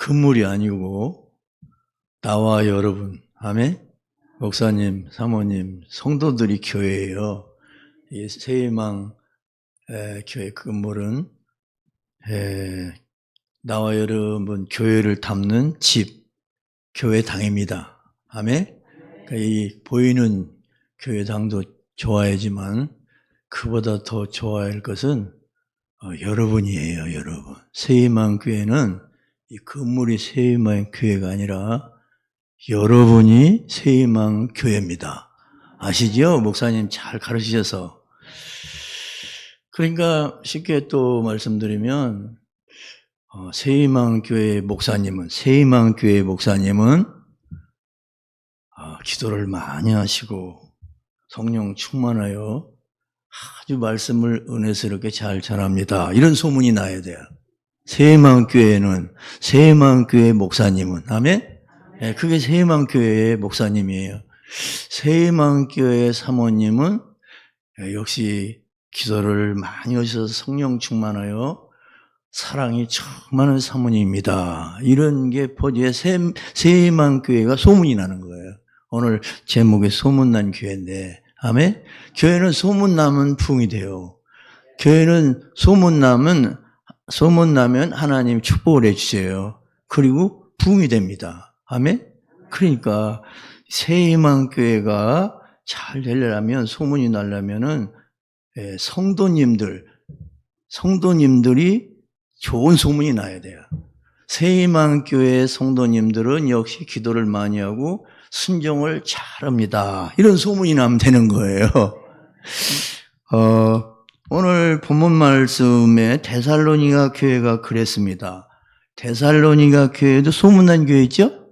건물이 아니고 나와 여러분, 아멘? 목사님, 사모님, 성도들이 교회예요. 이 새희망 교회 건물은 나와 여러분 교회를 담는 집, 교회당입니다. 아멘? 그러니까 이 보이는 교회당도 좋아야지만 그보다 더 좋아할 것은 여러분이에요, 여러분. 새희망 교회는 이 건물이 새희망 교회가 아니라 여러분이 새희망 교회입니다. 아시죠? 목사님 잘 가르치셔서. 그러니까 쉽게 또 말씀드리면 새희망 교회 목사님은 기도를 많이 하시고 성령 충만하여 아주 말씀을 은혜스럽게 잘 전합니다. 이런 소문이 나야 돼요. 새희망 교회 목사님은 아멘? 네, 그게 새희망 교회의 목사님이에요. 새희망 교회 사모님은 역시 기도를 많이 하셔서 성령 충만하여 사랑이 충만한 사모님입니다. 이런 게 포지에 새희망 교회가 소문이 나는 거예요. 오늘 제목이 소문난 교회인데, 아멘? 교회는 소문나면 부흥이 돼요. 교회는 소문나면 하나님 축복을 해주세요. 그리고 부흥이 됩니다. 아멘? 그러니까 새희망 교회가 잘 되려면, 소문이 나려면은 성도님들이 좋은 소문이 나야 돼요. 새희망 교회 성도님들은 역시 기도를 많이 하고 순종을 잘합니다. 이런 소문이 나면 되는 거예요. 오늘 본문 말씀에 데살로니가 교회가 그랬습니다. 데살로니가 교회도 소문난 교회죠?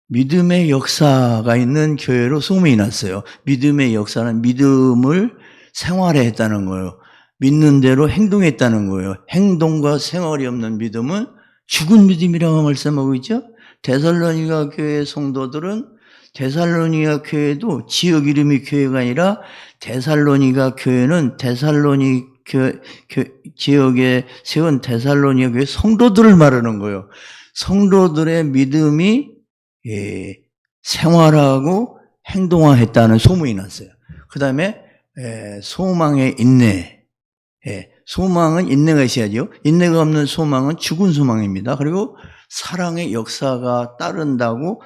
믿음의 역사가 있는 교회로 소문이 났어요. 믿음의 역사는 믿음을 생활했다는 거예요. 믿는 대로 행동했다는 거예요. 행동과 생활이 없는 믿음은 죽은 믿음이라고 말씀하고 있죠. 데살로니가 교회 성도들은 데살로니가 교회도 지역 이름이 교회가 아니라 데살로니가 교회는 데살로니 지역에 세운 데살로니가 교회 성도들을 말하는 거예요. 성도들의 믿음이 생활하고 행동화했다는 소문이 났어요. 그 다음에 소망의 인내. 소망은 인내가 있어야죠. 인내가 없는 소망은 죽은 소망입니다. 그리고 사랑의 역사가 따른다고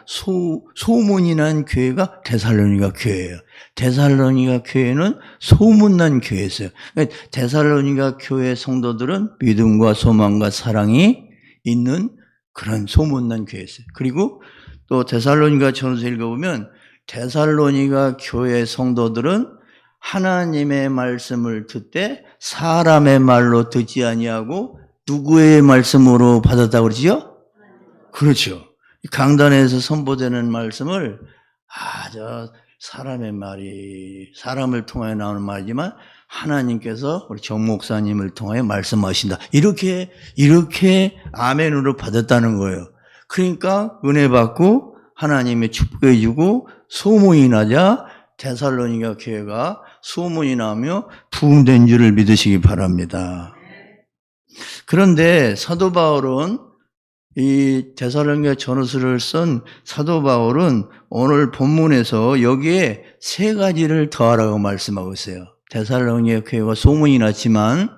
소문이 난 교회가 데살로니가 교회예요. 데살로니가 교회는 소문난 교회였어요. 데살로니가 교회 성도들은 믿음과 소망과 사랑이 있는 그런 소문난 교회였어요. 그리고 또 데살로니가 전서 읽어보면 데살로니가 교회 성도들은 하나님의 말씀을 듣되 사람의 말로 듣지 아니하고 누구의 말씀으로 받았다고 그러지요? 그렇죠. 강단에서 선포되는 말씀을 사람의 말이 사람을 통하여 나오는 말이지만 하나님께서 우리 정 목사님을 통하여 말씀하신다. 이렇게 아멘으로 받았다는 거예요. 그러니까 은혜 받고 하나님이 축복해 주고 소문이 나자 데살로니가 교회가 소문이 나며 부흥된 줄을 믿으시기 바랍니다. 그런데 사도 바울은 이 데살로니가 전후서를 쓴 사도 바울은 오늘 본문에서 여기에 세 가지를 더하라고 말씀하고 있어요. 데살로니가 교회가 소문이 났지만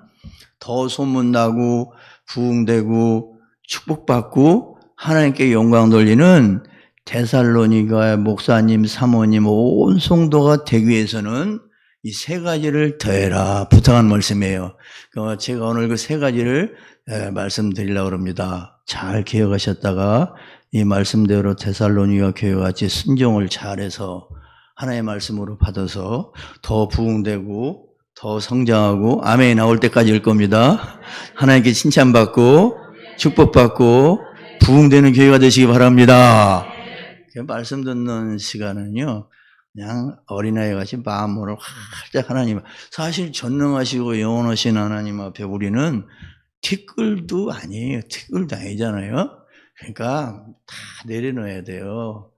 더 소문나고 부흥되고 축복받고 하나님께 영광 돌리는 데살로니가 목사님, 사모님, 온 성도가 되기 위해서는 이 세 가지를 더해라 부탁한 말씀이에요. 제가 오늘 그 세 가지를 말씀드리려고 합니다. 잘 기억하셨다가 이 말씀대로 데살로니가 교회와 같이 순종을 잘해서 하나님의 말씀으로 받아서 더 부흥되고 더 성장하고 아멘이 나올 때까지 일 겁니다. 하나님께 칭찬받고 축복받고 부흥되는 교회가 되시기 바랍니다. 말씀 듣는 시간은요, 그냥 어린아이 같이 마음으로 활짝 하나님, 사실 전능하시고 영원하신 하나님 앞에 우리는 티끌도 아니잖아요. 그러니까 다 내려놔야 돼요.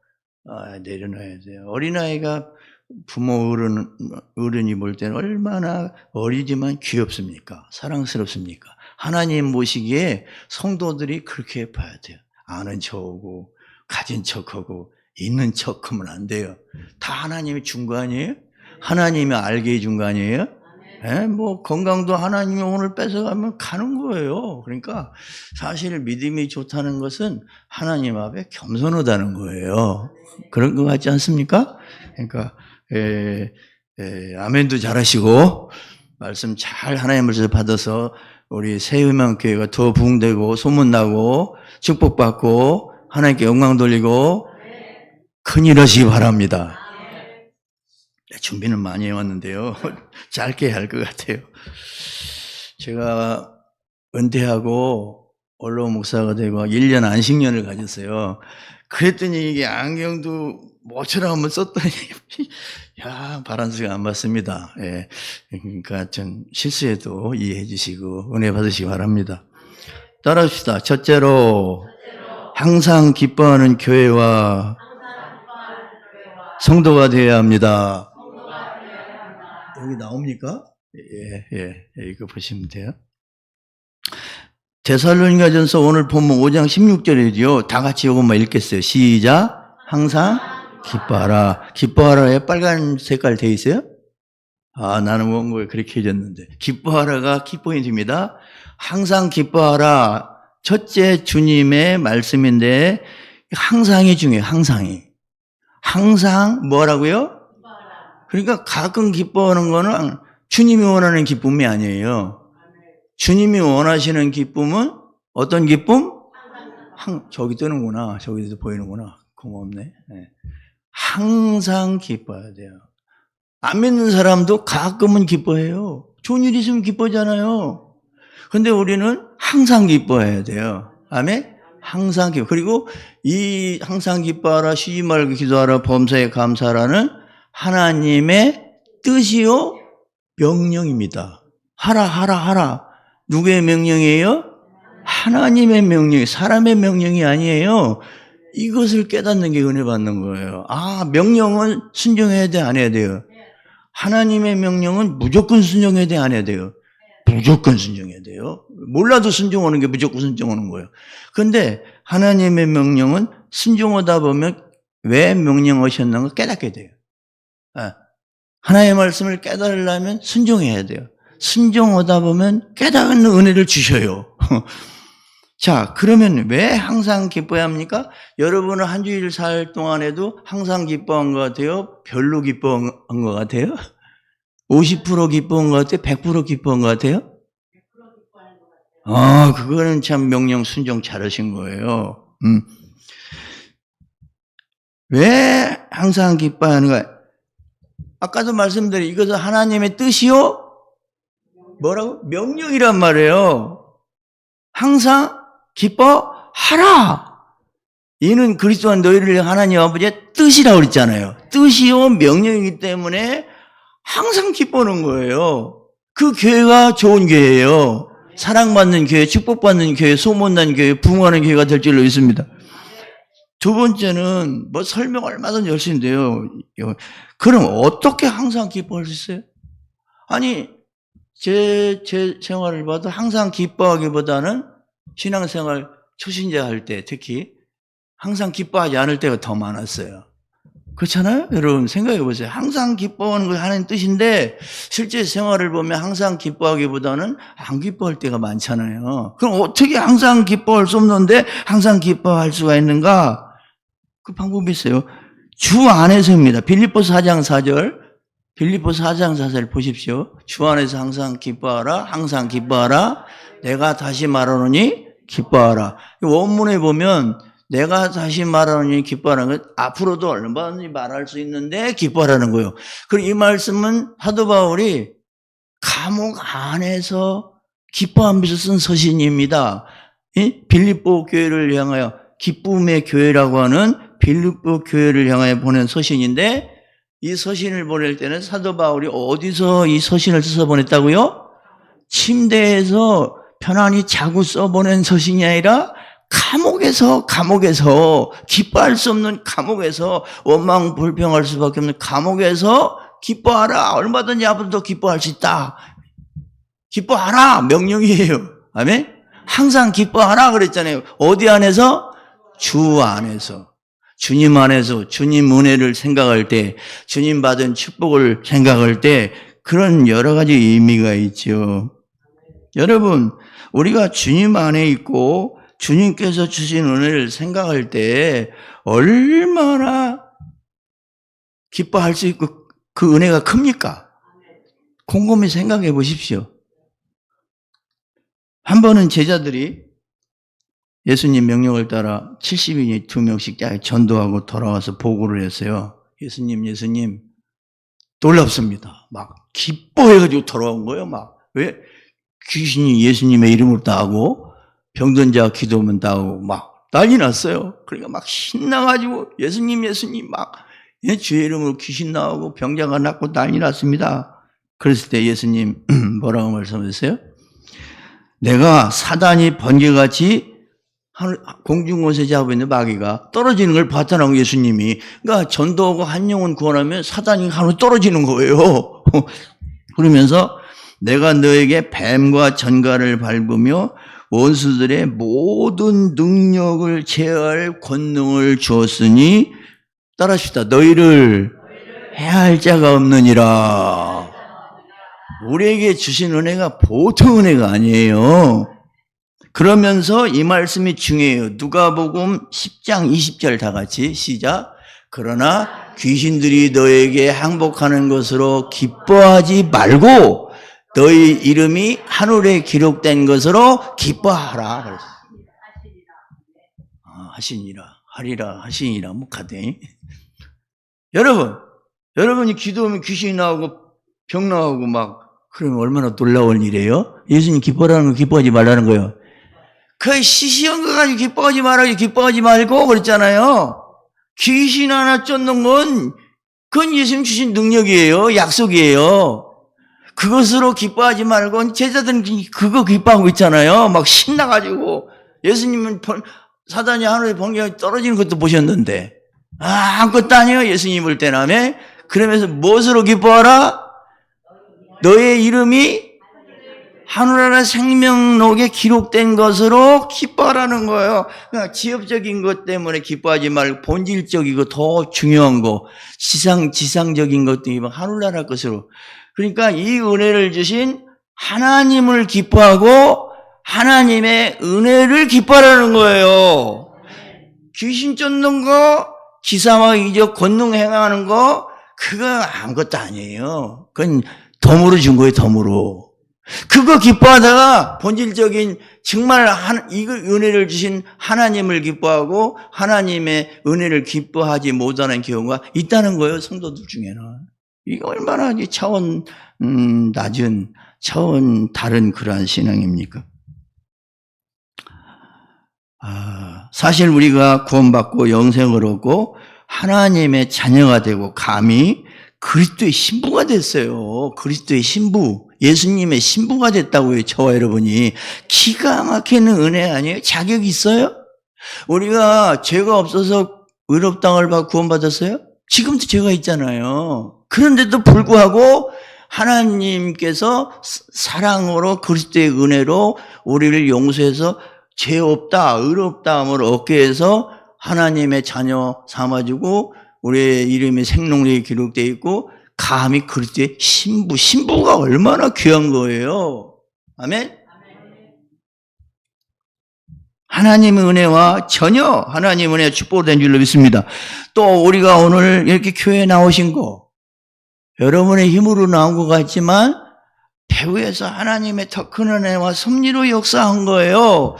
내려놔야 돼요. 어린아이가 부모 어른이 볼 때는 얼마나 어리지만 귀엽습니까? 사랑스럽습니까? 하나님 모시기에 성도들이 그렇게 봐야 돼요. 아는 척하고 가진 척하고 있는 척하면 안 돼요. 다 하나님이 준 거 아니에요? 하나님이 알게 해준 거 아니에요? 예, 뭐 건강도 하나님이 오늘 뺏어가면 가는 거예요. 그러니까 사실 믿음이 좋다는 것은 하나님 앞에 겸손하다는 거예요. 그런 것 같지 않습니까? 그러니까 아멘도 잘하시고 말씀 잘 하나님 말씀 받아서 우리 새음양교회가 더 부흥되고 소문나고 축복받고 하나님께 영광 돌리고 큰일 하시기 바랍니다. 준비는 많이 해왔는데요. 짧게 할 것 같아요. 제가 은퇴하고 원로 목사가 되고 1년 안식년을 가졌어요. 그랬더니 이게 안경도 모처럼 한번 썼더니 야, 바란스가 안 맞습니다. 예. 그러니까 좀 실수해도 이해해 주시고 은혜 받으시기 바랍니다. 따라합시다. 첫째로 항상 기뻐하는 교회와 성도가 되어야 합니다. 여기 나옵니까? 이거 보시면 돼요. 데살로니가전서 오늘 본문 5장 16절이죠. 다 같이 이것만 읽겠어요. 시작. 항상 기뻐하라. 기뻐하라에 빨간 색깔 돼 있어요? 아, 나는 원고에 그렇게 해줬는데. 기뻐하라가 키포인트입니다. 항상 기뻐하라. 첫째 주님의 말씀인데 항상이 중요해요. 항상이. 항상 뭐라고요? 그러니까 가끔 기뻐하는 거는 주님이 원하는 기쁨이 아니에요. 주님이 원하시는 기쁨은 어떤 기쁨? 저기 뜨는구나. 저기도 보이는구나. 고맙네. 네. 항상 기뻐해야 돼요. 안 믿는 사람도 가끔은 기뻐해요. 좋은 일 있으면 기뻐하잖아요. 근데 우리는 항상 기뻐해야 돼요. 아멘? 항상 기뻐. 그리고 이 항상 기뻐하라, 쉬지 말고 기도하라, 범사에 감사하라는 하나님의 뜻이요 명령입니다. 하라. 누구의 명령이에요? 하나님의 명령이, 사람의 명령이 아니에요. 이것을 깨닫는 게 은혜 받는 거예요. 아, 명령은 순종해야 돼, 안 해야 돼요? 하나님의 명령은 무조건 순종해야 돼, 안 해야 돼요? 무조건 순종해야 돼요. 몰라도 순종하는 게 무조건 순종하는 거예요. 그런데 하나님의 명령은 순종하다 보면 왜 명령하셨는가 깨닫게 돼요. 하나님의 말씀을 깨달으려면 순종해야 돼요. 순종하다 보면 깨닫는 은혜를 주셔요. 자, 그러면 왜 항상 기뻐해야 합니까? 여러분은 한 주일 살 동안에도 항상 기뻐한 것 같아요? 별로 기뻐한 것 같아요? 50% 기뻐한 것 같아요? 100% 기뻐한 것 같아요? 아, 그거는 참 명령 순종 잘하신 거예요. 왜 항상 기뻐하는 거예요? 아까도 말씀드린 이것은 하나님의 뜻이요? 뭐라고? 명령이란 말이에요. 항상 기뻐하라. 이는 그리스도 안 너희를 하나님 아버지의 뜻이라고 그랬잖아요. 뜻이요 명령이기 때문에 항상 기뻐하는 거예요. 그 교회가 좋은 교회예요. 사랑받는 교회, 축복받는 교회, 소문난 교회, 부흥하는 교회가 될 줄로 믿습니다. 두 번째는 뭐 설명 얼마든지 열심히 돼요. 그럼 어떻게 항상 기뻐할 수 있어요? 아니, 제 생활을 봐도 항상 기뻐하기보다는 신앙생활 초신자 할 때 특히 항상 기뻐하지 않을 때가 더 많았어요. 그렇잖아요? 여러분 생각해 보세요. 항상 기뻐하는 거 하는 뜻인데 실제 생활을 보면 항상 기뻐하기보다는 안 기뻐할 때가 많잖아요. 그럼 어떻게 항상 기뻐할 수 없는데 항상 기뻐할 수가 있는가? 그 방법이 있어요. 주 안에서입니다. 빌립보서 4장 4절. 빌립보서 4장 4절 보십시오. 주 안에서 항상 기뻐하라. 항상 기뻐하라. 내가 다시 말하노니 기뻐하라. 원문에 보면 내가 다시 말하노니 기뻐하라는 건 앞으로도 얼마든지 말할 수 있는데 기뻐하라는 거예요. 그리고 이 말씀은 사도 바울이 감옥 안에서 기뻐하면서 쓴 서신입니다. 빌립보 교회를 향하여 기쁨의 교회라고 하는 빌립보 교회를 향하여 보낸 서신인데 이 서신을 보낼 때는 사도 바울이 어디서 이 서신을 써서 보냈다고요? 침대에서 편안히 자고 써보낸 서신이 아니라 감옥에서 기뻐할 수 없는 감옥에서 원망 불평할 수밖에 없는 감옥에서 기뻐하라. 얼마든지 앞으로도 기뻐할 수 있다. 기뻐하라. 명령이에요. 아멘? 항상 기뻐하라 그랬잖아요. 어디 안에서? 주 안에서. 주님 안에서 주님 은혜를 생각할 때, 주님 받은 축복을 생각할 때 그런 여러 가지 의미가 있죠. 여러분, 우리가 주님 안에 있고 주님께서 주신 은혜를 생각할 때 얼마나 기뻐할 수 있고 그 은혜가 큽니까? 곰곰이 생각해 보십시오. 한 번은 제자들이 예수님 명령을 따라 70인이 2명씩 전도하고 돌아와서 보고를 했어요. 예수님 놀랍습니다. 막 기뻐해가지고 돌아온 거예요. 막 왜? 귀신이 예수님의 이름으로 나오고 병든 자가 기도하면 나오고 막 난리 났어요. 그러니까 막 신나가지고 예수님 막 주의 이름으로 귀신 나오고 병자가 낫고 난리 났습니다. 그랬을 때 예수님 뭐라고 말씀하셨어요? 내가 사단이 번개같이 공중곳에 잡고 있는 마귀가 떨어지는 걸 봤다라고 예수님이. 그러니까 전도하고 한 영혼 구원하면 사단이 하루 떨어지는 거예요. 그러면서 내가 너에게 뱀과 전갈을 밟으며 원수들의 모든 능력을 제어할 권능을 주었으니 따라합시다. 너희를 해할 자가 없느니라. 우리에게 주신 은혜가 보통 은혜가 아니에요. 그러면서 이 말씀이 중요해요. 누가복음 10장 20절 다 같이 시작. 그러나 귀신들이 너에게 항복하는 것으로 기뻐하지 말고 너희 이름이 하늘에 기록된 것으로 기뻐하라 그랬습니다. 하시니라, 하리라, 하시니라, 가대. 여러분이 기도하면 귀신이 나오고 병 나오고 막 그러면 얼마나 놀라운 일이에요? 예수님 기뻐라는 거 기뻐하지 말라는 거예요. 그 시시한 거 가지고 기뻐하지 말아요. 기뻐하지 말고 그랬잖아요. 귀신 하나 쫓는 그건 예수님 주신 능력이에요. 약속이에요. 그것으로 기뻐하지 말고 제자들은 그거 기뻐하고 있잖아요. 막 신나가지고 예수님은 사단이 하늘에 번개가 떨어지는 것도 보셨는데 아무것도 아니에요. 예수님 볼 때는. 그러면서 무엇으로 기뻐하라? 너의 이름이 하늘나라 생명록에 기록된 것으로 기뻐하라는 거예요. 그러니까 지엽적인 것 때문에 기뻐하지 말고 본질적이고 더 중요한 거, 지상적인 것도 하늘나라 것으로. 그러니까 이 은혜를 주신 하나님을 기뻐하고 하나님의 은혜를 기뻐하라는 거예요. 귀신 쫓는 거, 기사와 이적 권능 행하는 거, 그거 아무것도 아니에요. 그건 덤으로 준 거예요, 덤으로. 그거 기뻐하다가 본질적인 정말 이 은혜를 주신 하나님을 기뻐하고 하나님의 은혜를 기뻐하지 못하는 경우가 있다는 거예요, 성도들 중에는. 이거 얼마나 차원 낮은, 차원 다른 그러한 신앙입니까? 사실 우리가 구원받고 영생을 얻고 하나님의 자녀가 되고 감히 그리스도의 신부가 됐어요. 그리스도의 신부. 예수님의 신부가 됐다고요. 저와 여러분이. 기가 막히는 은혜 아니에요? 자격이 있어요? 우리가 죄가 없어서 의롭다함을 받고 구원받았어요? 지금도 죄가 있잖아요. 그런데도 불구하고 하나님께서 사랑으로 그리스도의 은혜로 우리를 용서해서 죄 없다, 의롭다함을 얻게 해서 하나님의 자녀 삼아주고 우리의 이름이 생명록에 기록되어 있고 감히 그리스도의 신부가 얼마나 귀한 거예요. 아멘? 하나님의 은혜와 전혀 하나님의 은혜와 축복된 줄로 믿습니다. 또 우리가 오늘 이렇게 교회에 나오신 거 여러분의 힘으로 나온 것 같지만 배후에서 하나님의 더 큰 은혜와 섭리로 역사한 거예요.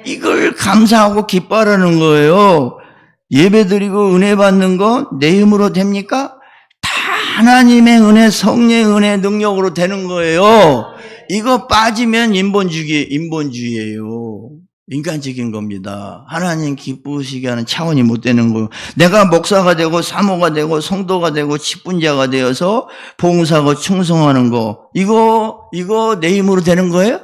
이걸 감사하고 기뻐하라는 거예요. 예배드리고 은혜 받는 거 내 힘으로 됩니까? 다 하나님의 은혜, 성령의 은혜 능력으로 되는 거예요. 이거 빠지면 인본주의예요. 인간적인 겁니다. 하나님 기쁘시게 하는 차원이 못 되는 거예요. 내가 목사가 되고 사모가 되고 성도가 되고 직분자가 되어서 봉사하고 충성하는 거 이거 내 힘으로 되는 거예요?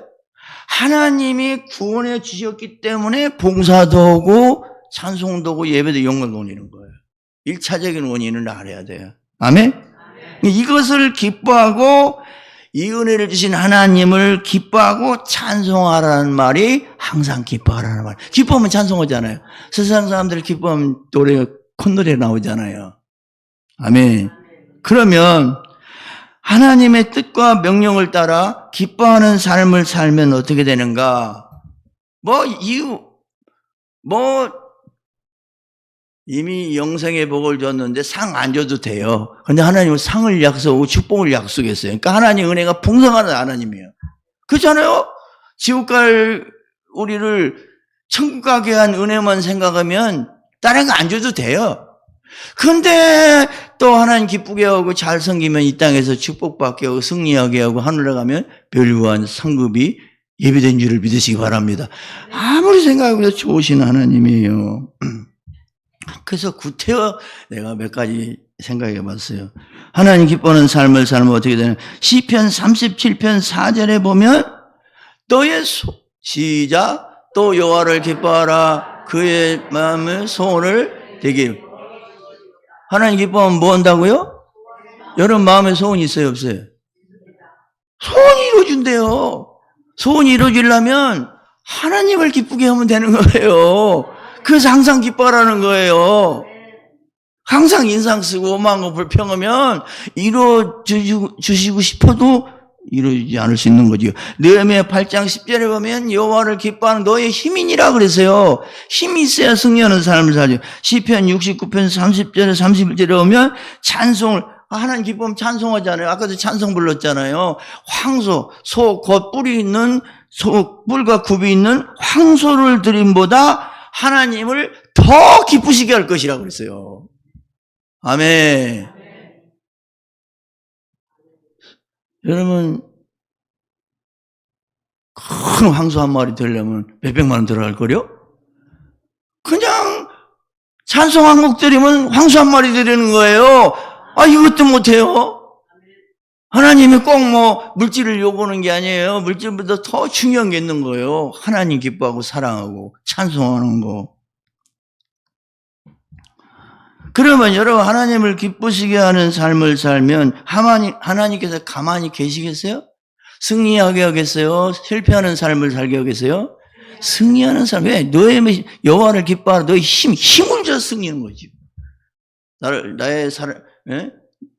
하나님이 구원해 주셨기 때문에 봉사도 하고 찬송도 하고 예배도 영광도 올리는 거예요. 1차적인 원인을 알아야 돼요. 아멘? 이것을 기뻐하고 이 은혜를 주신 하나님을 기뻐하고 찬송하라는 말이 항상 기뻐하라는 말. 기뻐하면 찬송하잖아요. 세상 사람들 기뻐하면 노래, 콧노래 나오잖아요. 아멘. 그러면 하나님의 뜻과 명령을 따라 기뻐하는 삶을 살면 어떻게 되는가? 이미 영생의 복을 줬는데 상 안 줘도 돼요. 근데 하나님은 상을 약속하고 축복을 약속했어요. 그러니까 하나님 은혜가 풍성한 하나님이에요. 그렇잖아요? 지옥 갈 우리를 천국 가게 한 은혜만 생각하면 다른 거 안 줘도 돼요. 근데 또 하나님 기쁘게 하고 잘 섬기면 이 땅에서 축복받게 하고 승리하게 하고 하늘에 가면 별구한 상급이 예비된 줄을 믿으시기 바랍니다. 아무리 생각해도 좋으신 하나님이에요. 그래서 구태여 내가 몇 가지 생각해 봤어요. 하나님 기뻐하는 삶을 살면 어떻게 되냐. 시편 37편 4절에 보면 너의 시작 또 여호와를 기뻐하라 그의 마음의 소원을 되게. 하나님 기뻐하면 뭐 한다고요? 여러분 마음에 소원이 있어요 없어요? 소원이 이루어진대요. 소원이 이루어지려면 하나님을 기쁘게 하면 되는 거예요. 그래서 항상 기뻐하라는 거예요. 항상 인상 쓰고 오만고 불평하면 이루어주시고 싶어도 이루어지지 않을 수 있는 거죠. 느헤미야 8장 10절에 보면 여호와를 기뻐하는 너의 힘이니라 그랬어요. 힘이 있어야 승리하는 삶을 살죠. 시편 69편 30절에 31절에 보면 찬송을 하나님 기뻐하면 찬송하잖아요. 아까도 찬송 불렀잖아요. 황소, 소, 곧 뿔이 있는 소, 뿔과 굽이 있는 황소를 드림보다 하나님을 더 기쁘시게 할 것이라고 그랬어요. 아멘. 여러분, 큰 황소 한 마리 되려면 몇백만 원 들어갈 거요? 그냥 찬송 한 곡 드리면 황소 한 마리 드리는 거예요. 이것도 못해요? 하나님이 꼭 물질을 요구하는 게 아니에요. 물질보다 더 중요한 게 있는 거예요. 하나님 기뻐하고 사랑하고 찬송하는 거. 그러면 여러분 하나님을 기쁘시게 하는 삶을 살면 하나님께서 가만히 계시겠어요? 승리하게 하겠어요? 실패하는 삶을 살게 하겠어요? 승리하는 삶. 왜? 너의 여호와를 기뻐하라. 너의 힘을 줘 승리하는 거지.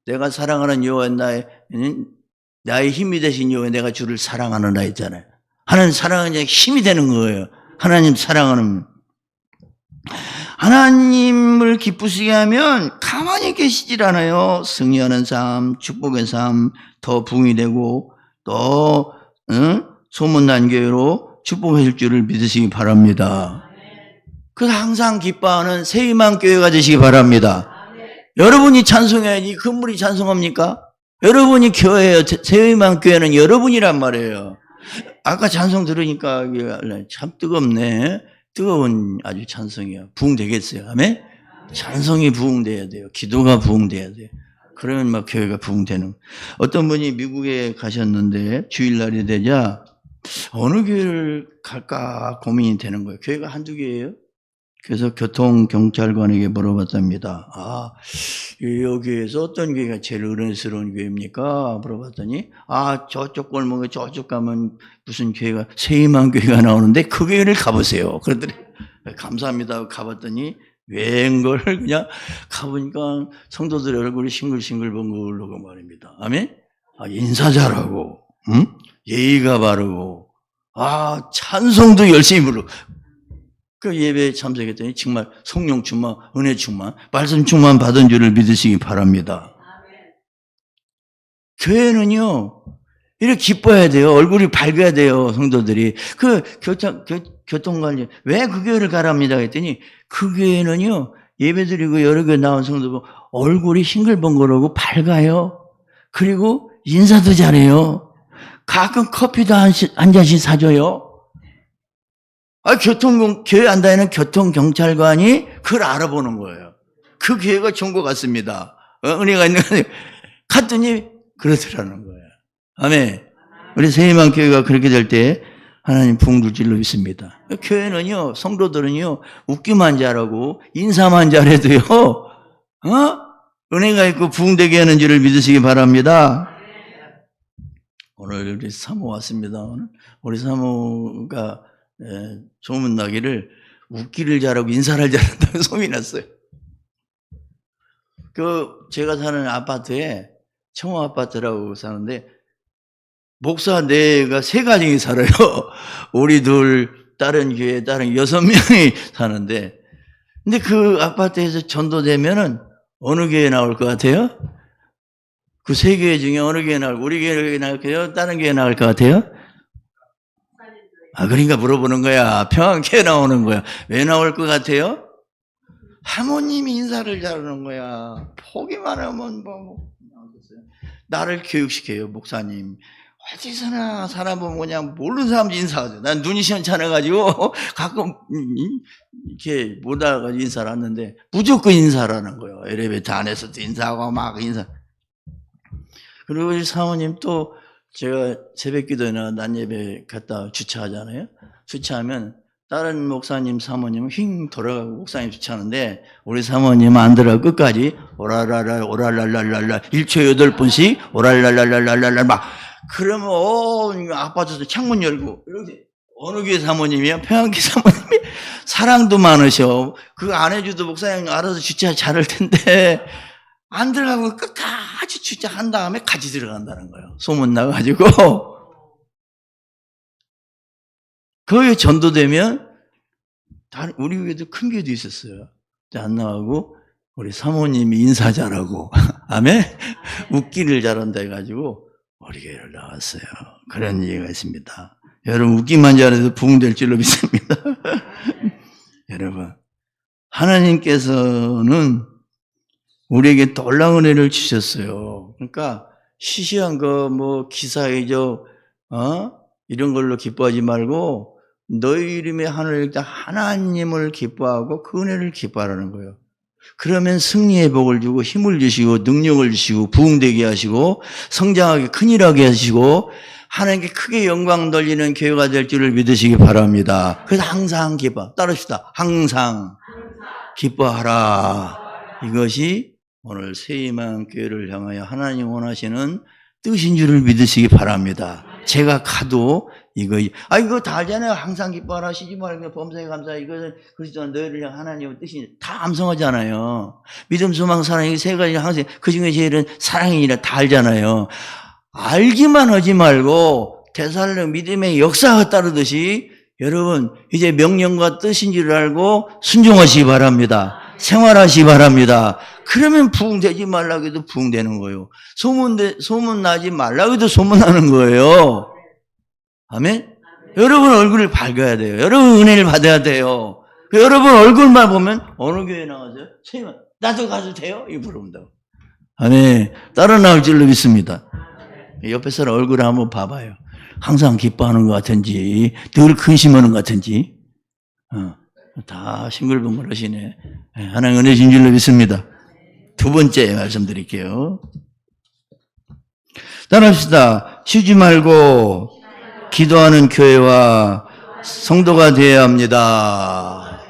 내가 사랑하는 여호와 나의 힘이 되신 여호와 내가 주를 사랑하노라 했잖아요. 하나님 사랑하는 자에게 힘이 되는 거예요. 하나님 사랑하는. 하나님을 기쁘시게 하면 가만히 계시질 않아요. 승리하는 삶, 축복의 삶, 더 부흥이 되고 또 소문난 교회로 축복하실 줄을 믿으시기 바랍니다. 그래서 항상 기뻐하는 새희망 교회가 되시기 바랍니다. 여러분이 찬송해야지 건물이 찬송합니까? 여러분이 교회예요. 새희망 교회는 여러분이란 말이에요. 아까 찬송 들으니까 참 뜨겁네. 뜨거운 아주 찬송이야. 부흥되겠어요. 아멘? 찬송이 부흥돼야 돼요. 기도가 부흥돼야 돼요. 그러면 막 교회가 부흥되는. 어떤 분이 미국에 가셨는데 주일날이 되자 어느 교회를 갈까 고민이 되는 거예요. 교회가 한두 개예요. 그래서 교통경찰관에게 물어봤답니다. 여기에서 어떤 교회가 제일 은혜스러운 교회입니까? 물어봤더니 저쪽 골목에 저쪽 가면 무슨 교회가 새희망 교회가 나오는데 그 교회를 가보세요. 그러더니 감사합니다. 가봤더니 웬걸 그냥 가보니까 성도들의 얼굴이 싱글싱글벙글벙글 말입니다. 아멘? 인사 잘하고 예의가 바르고 찬송도 열심히 부르고 그 예배에 참석했더니 정말 성령 충만, 은혜 충만, 말씀 충만 받은 줄을 믿으시기 바랍니다. 교회는요, 이렇게 기뻐야 돼요. 얼굴이 밝아야 돼요, 성도들이. 그 교통관리, 왜 그 교회를 가랍니다 했더니 그 교회는요, 예배드리고 여러 교회 나온 성도들 얼굴이 싱글벙글하고 밝아요. 그리고 인사도 잘해요. 가끔 커피도 한 잔씩 사줘요. 교회 안 다니는 교통경찰관이 그걸 알아보는 거예요. 그 교회가 좋은 것 같습니다. 은혜가 있는 거 갔더니 그러더라는 거예요. 아멘. 우리 새희망 교회가 그렇게 될 때 하나님 부흥 줄 줄로 믿습니다. 교회는요, 성도들은요, 웃기만 잘하고 인사만 잘해도요, 은혜가 있고 부흥되게 하는 줄을 믿으시기 바랍니다. 오늘 우리 사모 왔습니다. 오늘 우리 사모가 소문나기를 웃기를 잘하고 인사를 잘한다고 소문이 났어요. 제가 사는 아파트에 청호 아파트라고 사는데 목사 네가 세 가정이 살아요. 우리 둘, 다른 교회, 다른 6명이 사는데, 근데 그 아파트에서 전도되면은 어느 교회 나올 것 같아요? 그 세 교회 중에 어느 교회 우리 교회 나올까요? 다른 교회 나올 것 같아요? 그러니까 물어보는 거야. 평안교회 나오는 거야. 왜 나올 것 같아요? 하모님이 인사를 잘하는 거야. 보기만 하면 나를 교육시켜요, 목사님. 어디서나 사람 보면 그냥 모르는 사람도 인사하죠. 난 눈이 시원찮아가지고 가끔 이렇게 못 알아가지고 인사를 하는데 무조건 인사를 하는 거예요. 엘리베이터 안에서도 인사하고 막 인사. 그리고 우리 사모님 또 제가 새벽 기도나 낮 예배 갔다 주차하잖아요. 주차하면 다른 목사님 사모님은 휙 돌아가고 목사님 주차하는데 우리 사모님은 안 들어가고 끝까지 오랄랄랄 오랄랄랄랄라 1초에 8번씩 오랄랄랄랄랄랄 막 그러면 아파트에서 창문 열고 이렇게 어느 교회 사모님이야? 평안교회 사모님이 사랑도 많으셔. 그거 안 해줘도 목사님 알아서 주차 잘할 텐데 안 들어가고 끝까지 주차한 다음에 같이 들어간다는 거예요. 소문 나가지고 거기에 전도되면 우리 교회도 큰 교회도 있었어요. 안 나가고 우리 사모님이 인사 잘하고 아멘? 웃기를 잘한다 해가지고 우리 교회를 나왔어요. 그런 얘기가 있습니다. 여러분 웃기만 잘해도 부흥될 줄로 믿습니다. 여러분 하나님께서는 우리에게 놀라운 은혜를 주셨어요. 그러니까 시시한 거 기사회적 이런 걸로 기뻐하지 말고 너희 이름의 하늘을 하나님을 기뻐하고 그 은혜를 기뻐하라는 거예요. 그러면 승리의 복을 주고 힘을 주시고 능력을 주시고 부흥되게 하시고 성장하게 큰일하게 하시고 하나님께 크게 영광 돌리는 교회가 될 줄을 믿으시기 바랍니다. 그래서 항상 따릅시다. 항상 기뻐하라. 이것이 오늘 새희망 교회를 향하여 하나님 원하시는 뜻인 줄을 믿으시기 바랍니다. 제가 가도 이거 다 알잖아요. 항상 기뻐하라, 쉬지 말고 범사에 감사. 이것은 그리스도 너희를 향한 하나님의 뜻이 다 암송하잖아요. 믿음, 소망, 사랑 이 세 가지 항상 그 중에 제일은 사랑이라 다 알잖아요. 알기만 하지 말고 데살로 믿음의 역사가 따르듯이 여러분 이제 명령과 뜻인 줄 알고 순종하시기 바랍니다. 생활하시기 바랍니다. 그러면 부흥되지 말라고 해도 부흥되는 거예요. 소문나지 말라고 해도 소문나는 거예요. 아멘? 여러분 얼굴을 밝아야 돼요. 여러분 은혜를 받아야 돼요. 여러분 얼굴만 보면 어느 교회 나가세요? 나도 가도 돼요? 이 물어본다고. 아멘. 따라 나올 줄로 믿습니다. 옆에 사람 얼굴을 한번 봐봐요. 항상 기뻐하는 것 같은지 늘 근심하는 것 같은지 다 싱글벙글 하시네. 하나님 은혜 주신 줄로 믿습니다. 두 번째 말씀드릴게요. 따라합시다. 쉬지 말고 기도하는 교회와 성도가 되어야 합니다.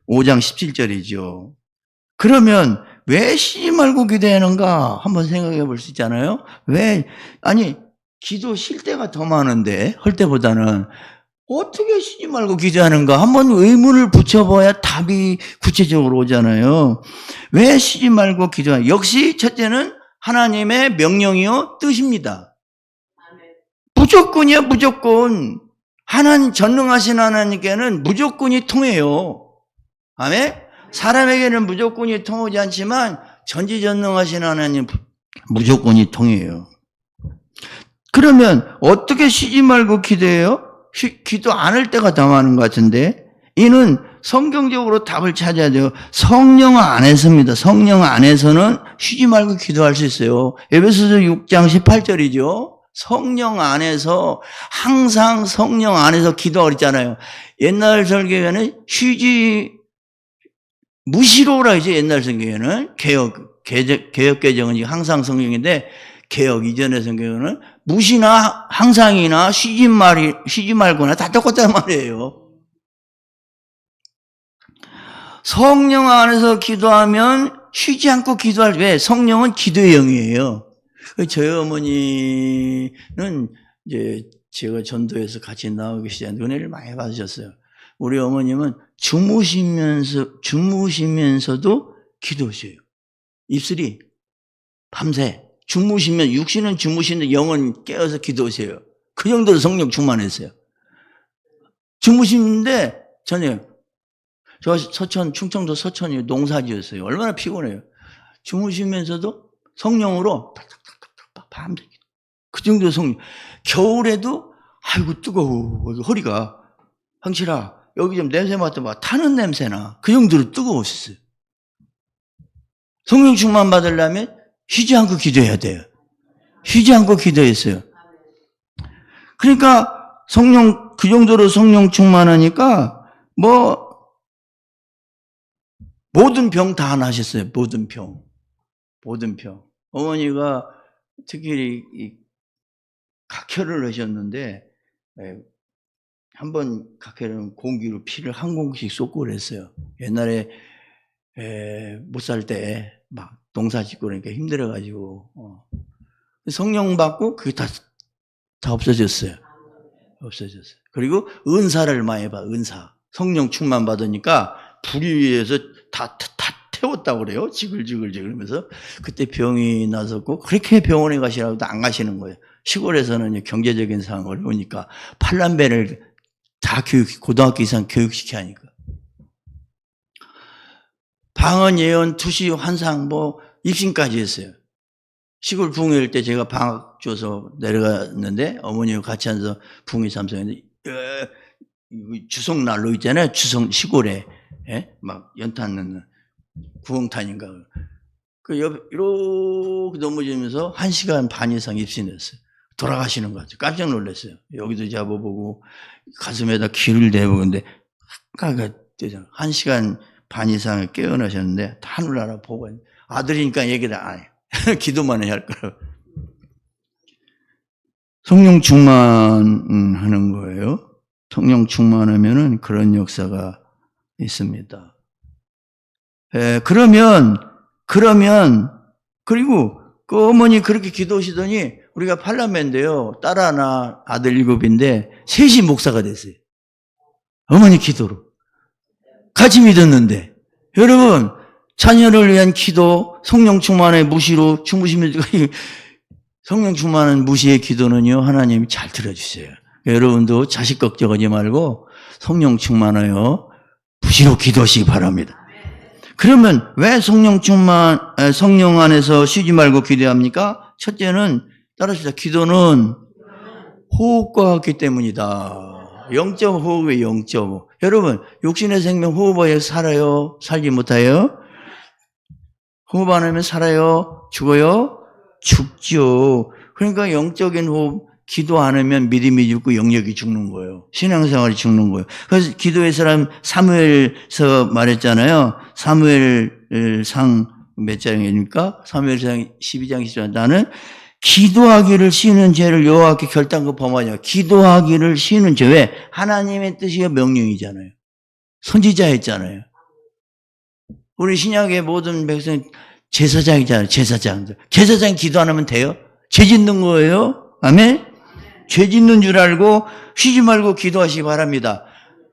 5장 17절이죠. 그러면 왜 쉬지 말고 기도하는가 한번 생각해 볼 수 있잖아요. 기도 쉴 때가 더 많은데 할 때보다는 어떻게 쉬지 말고 기도하는가 한번 의문을 붙여봐야 답이 구체적으로 오잖아요. 왜 쉬지 말고 기도하는가? 역시 첫째는 하나님의 명령이요 뜻입니다. 무조건이야 무조건. 전능하신 하나님께는 무조건이 통해요. 아멘? 사람에게는 무조건이 통하지 않지만 전지전능하신 하나님 무조건이 통해요. 그러면 어떻게 쉬지 말고 기도해요? 기도 안 할 때가 더 많은 것 같은데 이는 성경적으로 답을 찾아야 돼요. 성령 안에서입니다. 성령 안에서는 쉬지 말고 기도할 수 있어요. 에베소서 6장 18절이죠. 성령 안에서 항상 성령 안에서 기도하고 있잖아요. 옛날 설교에는 무시로라 이제 옛날 성경에는 개혁 개정은 항상 성경인데 개혁 이전의 성경에는 무시나 항상이나 쉬지 말거나 다 똑같단 말이에요. 성령 안에서 기도하면 쉬지 않고 기도할 때 성령은 기도의 영이에요. 저희 어머니는 이제 제가 전도해서 같이 나오기 시작한 은혜를 많이 받으셨어요. 우리 어머님은 주무시면서도 기도하셔요. 입술이 밤새 주무시면 육신은 주무시는데 영은 깨어서 기도하세요. 그 정도로 성령 충만했어요. 주무시는데 저녁 저 충청도 서천이 농사지었어요. 얼마나 피곤해요. 주무시면서도 성령으로 밤새 그 정도 성령. 겨울에도 아이고 뜨거워 허리가 황실아 여기 좀 냄새 맡아봐 타는 냄새나 그 정도로 뜨거웠어요. 성령 충만 받으려면 쉬지 않고 기도해야 돼요. 쉬지 않고 기도했어요. 그러니까 성령 그 정도로 성령 충만하니까 뭐 모든 병 다 나셨어요. 모든 병. 어머니가 특히 이 각혈을 하셨는데 한번 각혈은 공기로 피를 한 공기씩 쏟고 그랬어요. 옛날에 못 살 때 막 농사 짓고 그러니까 힘들어가지고 성령 받고 그게 다 없어졌어요. 그리고 은사를 많이 받아. 은사. 성령 충만 받으니까 불이 위에서 다 태웠다고 그래요. 지글지글 그러면서 그때 병이 나섰고 그렇게 병원에 가시라고도 안 가시는 거예요. 시골에서는 경제적인 상황 어려우니까 팔남배를 다 고등학교 이상 교육시켜야 하니까. 방언, 예언, 투시, 환상, 입신까지 했어요. 시골 붕괴일 때 제가 방학 줘서 내려갔는데 어머니와 같이 앉아서 붕괴 참석했는데 주성난로 있잖아요. 시골에 막 연탄 넣는 구렁탄인가. 이렇게 넘어지면서 1시간 반 이상 입신했어요. 돌아가시는 것 같아요. 깜짝 놀랐어요. 여기도 잡아보고 가슴에다 귀를 대고 근데 1시간 반 이상을 깨어나셨는데 하늘나라 보고 아들이니까 얘기를 안 해요. 기도만 해야 할 거라고. 성령 충만하는 거예요. 성령 충만하면은 그런 역사가 있습니다. 그리고 그 어머니 그렇게 기도하시더니 우리가 팔남매인데요. 딸 하나, 아들 7인데 셋이 목사가 됐어요. 어머니 기도로. 같이 믿었는데. 여러분, 자녀를 위한 기도, 성령 충만의 무시로 주무시면 성령 충만한 무시의 기도는요. 하나님이 잘 들어주세요. 여러분도 자식 걱정하지 말고 성령 충만하여 무시로 기도하시기 바랍니다. 그러면 왜 성령 안에서 쉬지 말고 기도합니까? 첫째는 따라합시다. 기도는 호흡과 같기 때문이다. 영적 호흡의 영적. 여러분, 육신의 생명 호흡하여 살아요? 살지 못해요? 호흡 안 하면 살아요? 죽어요? 죽죠. 그러니까 영적인 호흡, 기도 안 하면 믿음이 죽고 영역이 죽는 거예요. 신앙생활이 죽는 거예요. 그래서 기도의 사람 사무엘서 말했잖아요. 사무엘상 몇 장입니까? 사무엘상 12장 10장. 나는 기도하기를 쉬는 죄를 여호와께 결단코 범하냐. 기도하기를 쉬는 죄. 왜? 하나님의 뜻이요 명령이잖아요. 선지자 했잖아요. 우리 신약의 모든 백성 제사장이잖아요. 제사장 기도 안 하면 돼요? 죄 짓는 거예요? 아멘? 죄 짓는 줄 알고 쉬지 말고 기도하시기 바랍니다.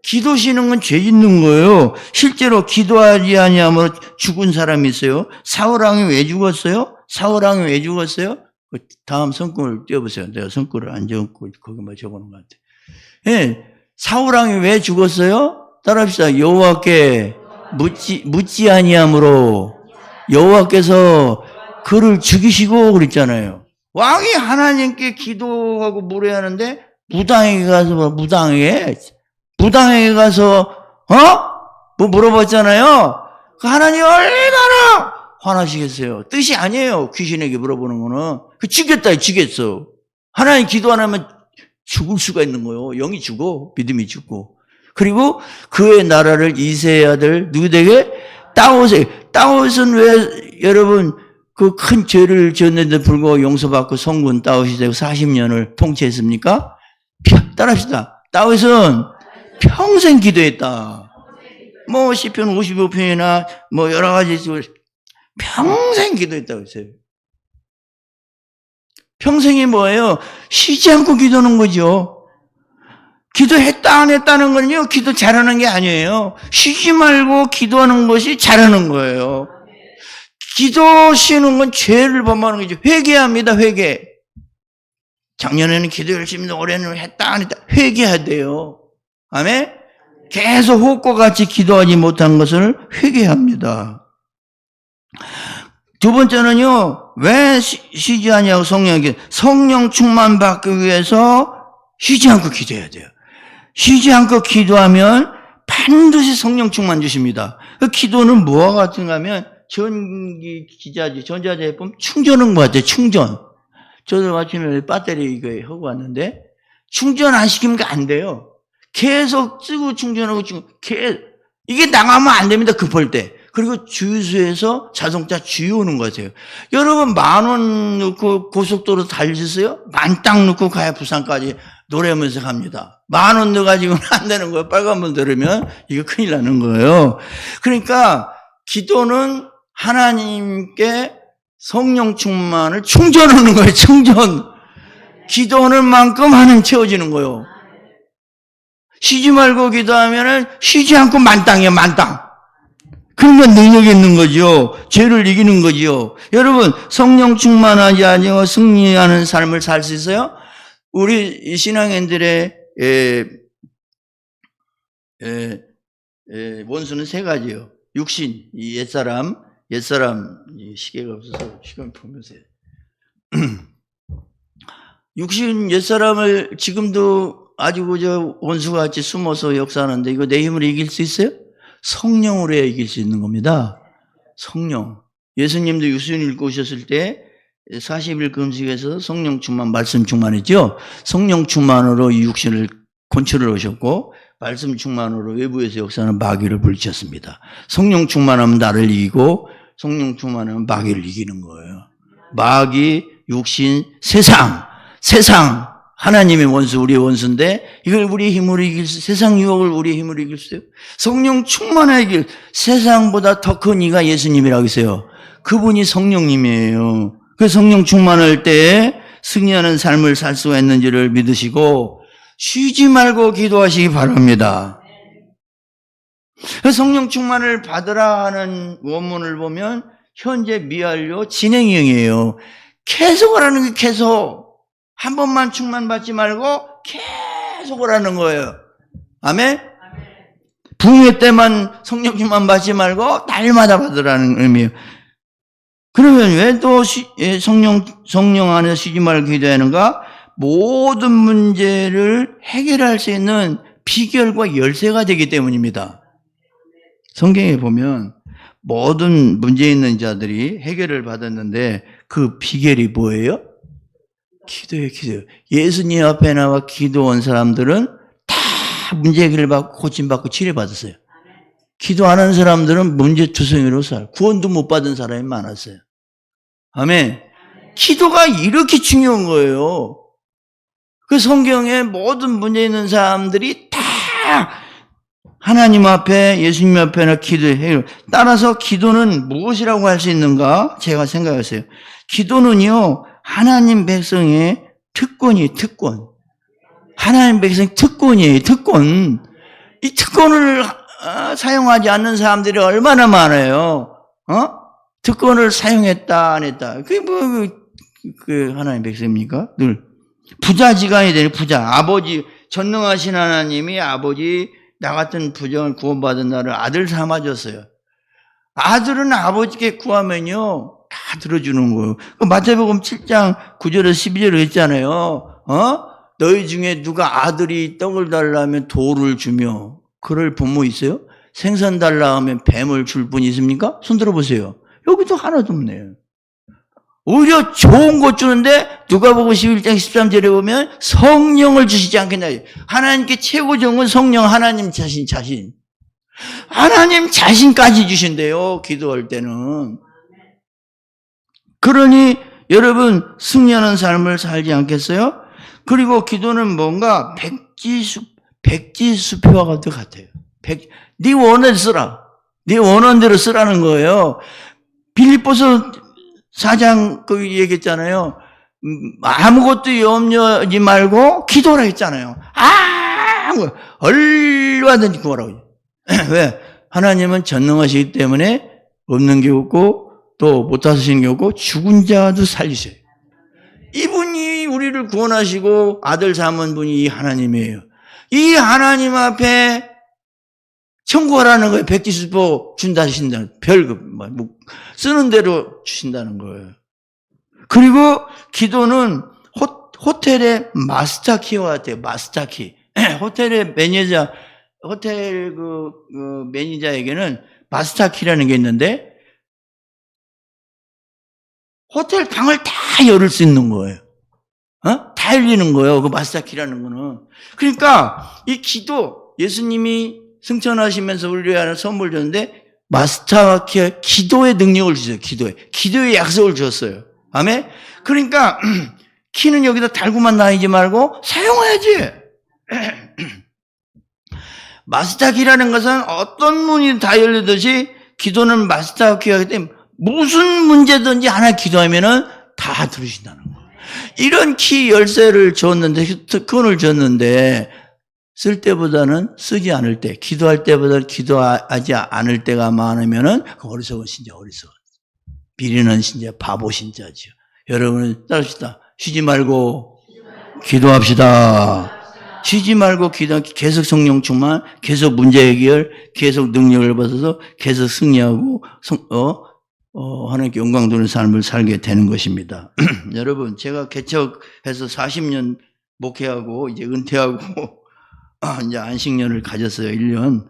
기도 쉬는 건 죄 짓는 거예요. 실제로 기도하지 아니하면 죽은 사람이 있어요. 사울왕이 왜 죽었어요? 다음 성구를 띄워보세요. 내가 성구를 안 적고 거기만 적어놓은 것 같아요. 예, 사울왕이 왜 죽었어요? 따라합시다. 여호와께 묻지 아니함으로 여호와께서 그를 죽이시고 그랬잖아요. 왕이 하나님께 기도하고 물어야하는데 무당에게 가서 물어봤잖아요. 그 하나님 얼마나 화나시겠어요. 뜻이 아니에요. 귀신에게 물어보는 거는. 죽겠어. 하나님 기도 안 하면 죽을 수가 있는 거예요. 영이 죽어. 믿음이 죽고. 그리고 그의 나라를 이새의 아들 누구에게? 다윗은 왜 여러분 그 큰 죄를 지었는데 불구하고 용서받고 성군 다윗이 되고 40년을 통치했습니까? 따라합시다. 다윗은 평생 기도했다. 시편 55편이나 여러 가지 평생 기도했다고 했어요. 평생이 뭐예요? 쉬지 않고 기도하는 거죠. 기도했다 안 했다는 건요, 기도 잘하는 게 아니에요. 쉬지 말고 기도하는 것이 잘하는 거예요. 기도 쉬는 건 죄를 범하는 거죠. 회개합니다, 회개. 작년에는 기도 열심히 했는데 올해는 했다 안 했다. 회개해야 돼요. 아멘? 계속 호흡과 같이 기도하지 못한 것을 회개합니다. 두 번째는요, 왜 쉬지 않냐고 성령 충만 받기 위해서 쉬지 않고 기도해야 돼요. 쉬지 않고 기도하면 반드시 성령 충만 주십니다. 그 기도는 뭐와 같은가 하면 전기 기자재, 전자제품 충전한 것 같아요. 충전. 저도 아침에 배터리 이거 하고 왔는데 충전 안 시키면 안 돼요. 계속 쓰고 충전하고 이게 나가면 안 됩니다. 급할 때. 그리고 주유소에서 자동차 주유 오는 거 같아요. 여러분 10,000원 넣고 고속도로 달리셨어요? 만땅 넣고 가야 부산까지 노래하면서 갑니다. 10,000원 넣어가지고는 안 되는 거예요. 빨간불 들으면 이거 큰일 나는 거예요. 그러니까 기도는 하나님께 성령 충만을 충전하는 거예요. 충전. 기도하는 만큼 하나님 채워지는 거예요. 쉬지 말고 기도하면은 쉬지 않고 만땅이에요. 만땅. 그러니까 능력이 있는 거죠. 죄를 이기는 거죠. 여러분 성령 충만하지 아니고 승리하는 삶을 살 수 있어요? 우리 신앙인들의 원수는 세 가지예요. 육신, 이 옛사람 시계가 없어서 시간 보면서 육신 옛사람을 지금도 아주 그저 원수가 같이 숨어서 역사하는데 이거 내 힘으로 이길 수 있어요? 성령으로 해야 이길 수 있는 겁니다. 성령. 예수님도 육신 읽고 오셨을 때 40일 금식에서 성령 충만, 말씀 충만했죠. 성령 충만으로 이 육신을 건축을 하셨고 말씀 충만으로 외부에서 역사하는 마귀를 물리쳤습니다. 성령 충만하면 나를 이기고 성령 충만하면 마귀를 이기는 거예요. 마귀, 육신, 세상 하나님의 원수, 우리의 원수인데 이걸 우리의 힘으로 이길 수, 세상 유혹을 우리의 힘으로 이길 수 있어요? 성령 충만하게 이길, 세상보다 더 큰 이가 예수님이라고 했어요. 그분이 성령님이에요. 그 성령 충만할 때 승리하는 삶을 살 수가 있는지를 믿으시고 쉬지 말고 기도하시기 바랍니다. 성령 충만을 받으라 하는 원문을 보면 현재 미완료 진행형이에요. 계속 하라는 게 계속. 한 번만 충만받지 말고 계속 하라는 거예요. 아멘? 부흥회 때만 성령 충만 받지 말고 날마다 받으라는 의미예요. 그러면 왜 또 성령 안에서 쉬지 말고 기도하는가? 모든 문제를 해결할 수 있는 비결과 열쇠가 되기 때문입니다. 성경에 보면 모든 문제 있는 자들이 해결을 받았는데 그 비결이 뭐예요? 기도예요, 기도. 예수님 앞에 나와 기도한 사람들은 다 문제 해결을 받고 고침받고 치료받았어요. 기도 안 하는 사람들은 문제투성이로 구원도 못 받은 사람이 많았어요. 아멘. 기도가 이렇게 중요한 거예요. 그 성경에 모든 문제 있는 사람들이 다 하나님 앞에, 예수님 앞에나 기도해요. 따라서 기도는 무엇이라고 할 수 있는가? 제가 생각했어요. 기도는요, 하나님 백성의 특권이에요, 특권. 하나님 백성의 특권이에요, 특권. 이 특권을 사용하지 않는 사람들이 얼마나 많아요. 특권을 사용했다, 안 했다. 그게 그 하나님 백성입니까? 늘. 부자지간이 되는 부자. 아버지, 전능하신 하나님이 아버지, 나 같은 부정을 구원받은 나를 아들 삼아줬어요. 아들은 아버지께 구하면요, 다 들어주는 거예요. 마태복음 7장 9절에서 12절에 했잖아요. 너희 중에 누가 아들이 떡을 달라면 돌을 주며, 그럴 부모 있어요? 생선 달라 하면 뱀을 줄 분이 있습니까? 손 들어보세요. 여기도 하나도 없네요. 오히려 좋은 것 주는데 누가복음 11장 13절에 보면 성령을 주시지 않겠나. 하나님께 최고 좋은 건 성령, 하나님 자신. 하나님 자신까지 주신대요, 기도할 때는. 그러니 여러분 승리하는 삶을 살지 않겠어요? 그리고 기도는 뭔가 백지수표와 같아요. 네 원을 쓰라. 네 원하는 대로 쓰라는 거예요. 빌립보서 4장 거기 얘기했잖아요. 아무것도 염려하지 말고 기도라 했잖아요. 얼마든지 구하라고. 왜? 하나님은 전능하시기 때문에 없는 게 없고 또 못하시는 게 없고 죽은 자도 살리셔요. 이분이 우리를 구원하시고 아들 삼은 분이 이 하나님이에요. 이 하나님 앞에 청구하라는 거예요. 백지수보 준다 하신다. 별급 쓰는 대로 주신다는 거예요. 그리고 기도는 호텔의 마스터키와 같아요. 마스터키. 호텔의 매니저, 호텔 매니저에게는 마스터키라는 게 있는데 호텔 방을 다 열을 수 있는 거예요. 다 열리는 거예요. 그 마스터키라는 거는. 그러니까 이 기도, 예수님이 승천하시면서 우리에게 선물 줬는데 마스터키 기도의 능력을 주세요. 기도의 약속을 줬어요. 아멘. 그러니까 키는 여기다 달고만 다니지 말고 사용해야지. 마스터키라는 것은 어떤 문이 다 열리듯이 기도는 마스터키이기 때문에 무슨 문제든지 하나 기도하면은 다 들으신다는 거예요. 이런 키 열쇠를 줬는데, 특권을 줬는데 쓸 때보다는 쓰지 않을 때, 기도할 때보다는 기도하지 않을 때가 많으면은 그 어리석은 신자, 비리는 신자, 바보 신자지요. 여러분은 따릅시다. 쉬지 말고 기도합시다. 쉬지 말고 계속 성령 충만, 계속 문제 해결, 계속 능력을 받아서 계속 승리하고 하나님께 영광 돌리는 삶을 살게 되는 것입니다. 여러분, 제가 개척해서 40년 목회하고 이제 은퇴하고 이제 안식년을 가졌어요. 1년.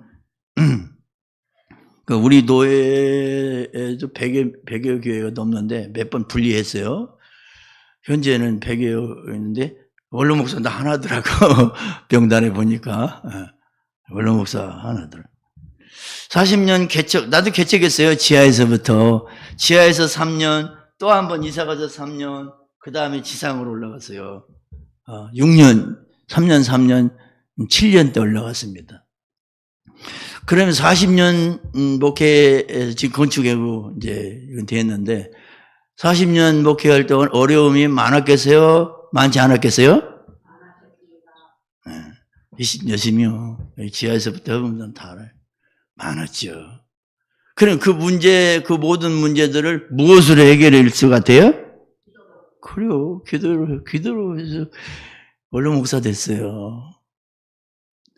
우리 노예에도 100여 교회가 넘는데 몇 번 분리했어요. 현재는 100여 있는데 원로 목사 나 하나더라고. 병단에 보니까 원로 목사 하나더라고. 40년 개척, 나도 개척했어요. 지하에서부터. 지하에서 3년, 또 한 번 이사 가서 3년, 그 다음에 지상으로 올라갔어요. 6년, 3년, 7년 때 올라갔습니다. 그러면 40년 목회, 지금 건축하고 이제 은퇴했는데, 40년 목회할 때 어려움이 많았겠어요? 많지 않았겠어요? 열심히요. 지하에서부터 해보면 다 알아요. 많았죠. 그럼 그 모든 문제들을 무엇으로 해결할 수 같아요? 그래요. 기도로 해서 원로 목사 됐어요.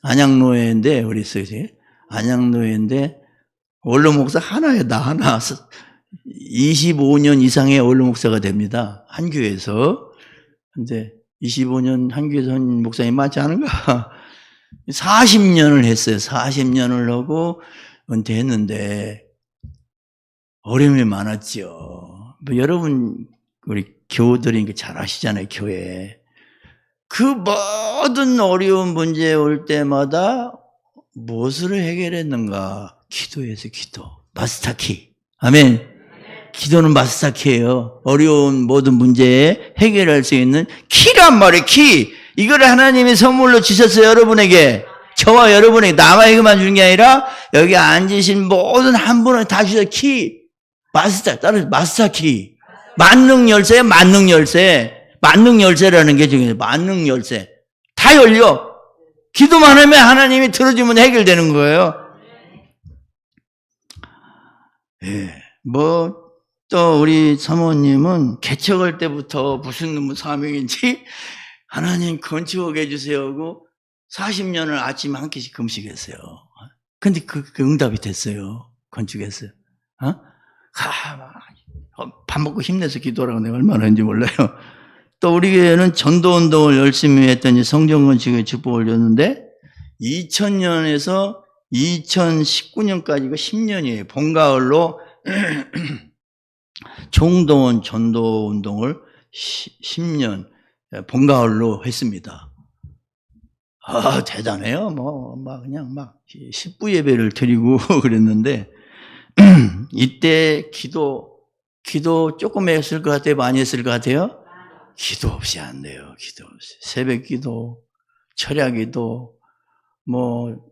안양노예인데, 우리 안양노예인데, 원로 목사 하나예요. 나 하나. 25년 이상의 원로 목사가 됩니다. 한 교회에서. 근데 25년 한 교회에서 한 목사님 많지 않은가? 40년을 했어요. 40년을 하고 은퇴했는데 어려움이 많았죠. 여러분 우리 교우들이 잘 아시잖아요. 교회. 그 모든 어려운 문제 올 때마다 무엇으로 해결했는가? 기도에서 기도. 마스터키. 아멘. 기도는 마스터키예요. 어려운 모든 문제에 해결할 수 있는 키란 말이에요. 키. 이걸 하나님이 선물로 주셨어요. 여러분에게. 저와 여러분에게 남아에게만 주는 게 아니라 여기 앉으신 모든 한 분은 다 주셔서 키. 마스터키. 만능 열쇠. 만능 열쇠라는 게 중요해요. 만능 열쇠. 다 열려. 기도만 하면 하나님이 들어주면 해결되는 거예요. 예. 또 우리 사모님은 개척할 때부터 무슨 사명인지 하나님 건축하게 해주세요 하고 40년을 아침에 한 끼씩 금식했어요. 근데 그 응답이 됐어요. 건축했어요. 밥 먹고 힘내서 기도하라고 내가 얼마나 했는지 몰라요. 또 우리 교회는 전도운동을 열심히 했더니 성전건축에 축복을 줬는데 2000년에서 2019년까지가 10년이에요. 봄가을로 총동원 전도운동을 10년 봄가을로 했습니다. 대단해요. 그냥 10부 예배를 드리고 그랬는데 이때 기도 조금 했을 것 같아요? 많이 했을 것 같아요? 기도 없이 안 돼요. 기도 없이. 새벽 기도, 철야 기도,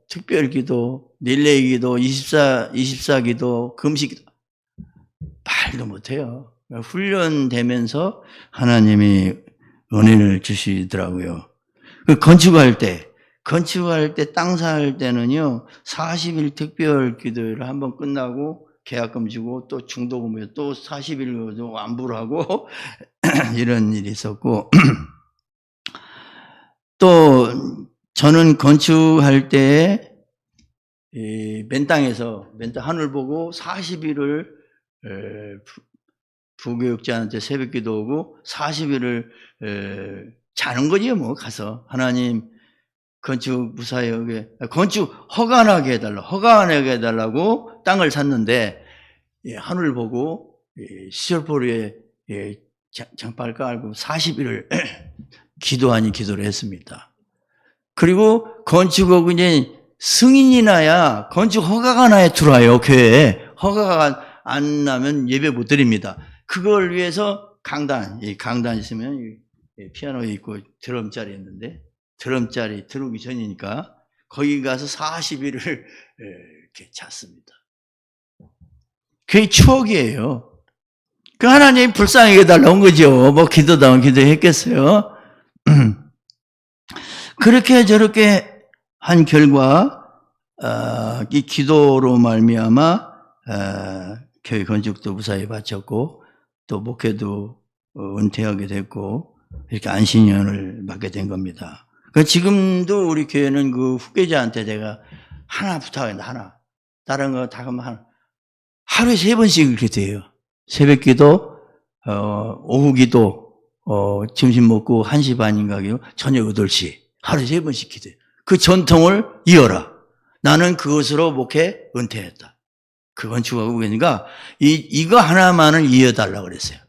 특별 기도, 릴레이 기도, 24 기도, 금식 기도. 말도 못해요. 훈련되면서 하나님이 은혜를 주시더라고요. 건축할 때 땅 살 때는요, 40일 특별 기도를 한번 끝나고 계약금 주고 또 중도금을 또 40일 안부를 하고 이런 일이 있었고, 또 저는 건축할 때 맨 땅에서 하늘 보고 40일을 부교육자한테 새벽 기도하고 40일을 자는 거지요, 뭐. 가서 하나님 건축 무사하게 건축 허가나게 해달라고 땅을 샀는데, 하늘 보고 시절포리에 장발 깔고 40일을 기도를 했습니다. 그리고 건축하고 이제 승인이 나야, 건축 허가가 나야 들어와요, 교회에. 허가가 안 나면 예배 못 드립니다. 그걸 위해서 강단 있으면 피아노 있고 드럼짜리 있는데, 드럼짜리 들어오기 전이니까 거기 가서 40일을 이렇게 잤습니다. 그게 추억이에요. 그 하나님이 불쌍하게 달라온 거죠. 뭐 기도다운 기도했겠어요. 그렇게 저렇게 한 결과 이 기도로 말미암아 교회 건축도 무사히 마쳤고 또 목회도 은퇴하게 됐고 이렇게 안신년을 받게 된 겁니다. 지금도 우리 교회는 그 후계자한테 제가 하나 부탁합니다. 하나. 다른 거 다 하면 하루에 3번씩 이렇게 돼요. 새벽 기도, 오후 기도, 점심 먹고 1시 반인가 저녁 8시. 하루에 3번씩 기도해요. 그 전통을 이어라. 나는 그것으로 목회 은퇴했다. 그건 주하고 그러니까 이거 하나만을 이어달라고 그랬어요.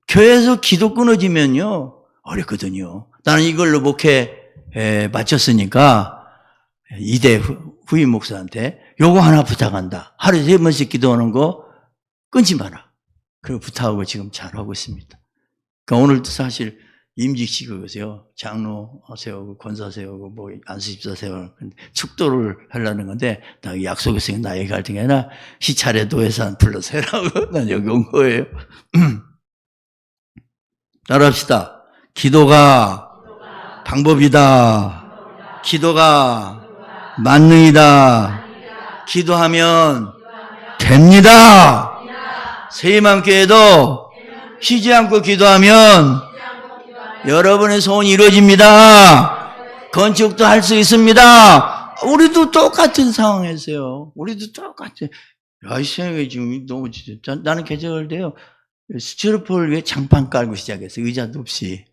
교회에서 기도 끊어지면요 어렵거든요. 나는 이걸로 목회 마쳤으니까 이대 후임 목사한테 요거 하나 부탁한다. 하루에 3번씩 기도하는 거 끊지 마라. 그리고 부탁하고 지금 잘하고 있습니다. 그러니까 오늘도 사실 임직식이고요. 장로 세우고 권사 세우고 뭐 안수집사 세우고 축도를 하려는 건데 나 약속했으니까 나 얘기할 때가 아니라 시차례 도회산 불러서 해라고 난 여기 온 거예요. 따라합시다. 기도가 방법이다. 기도가 만능이다. 기도하면 됩니다. 세임함교회도 쉬지 않고 기도하면 여러분의 소원이 이루어집니다. 건축도 할 수 있습니다. 우리도 똑같은 상황에서요. 우리도 똑같아요. 야, 이 생각이 지금 너무 진짜. 나는 개척할 때요. 스티로폴 위에 장판 깔고 시작했어요. 의자도 없이.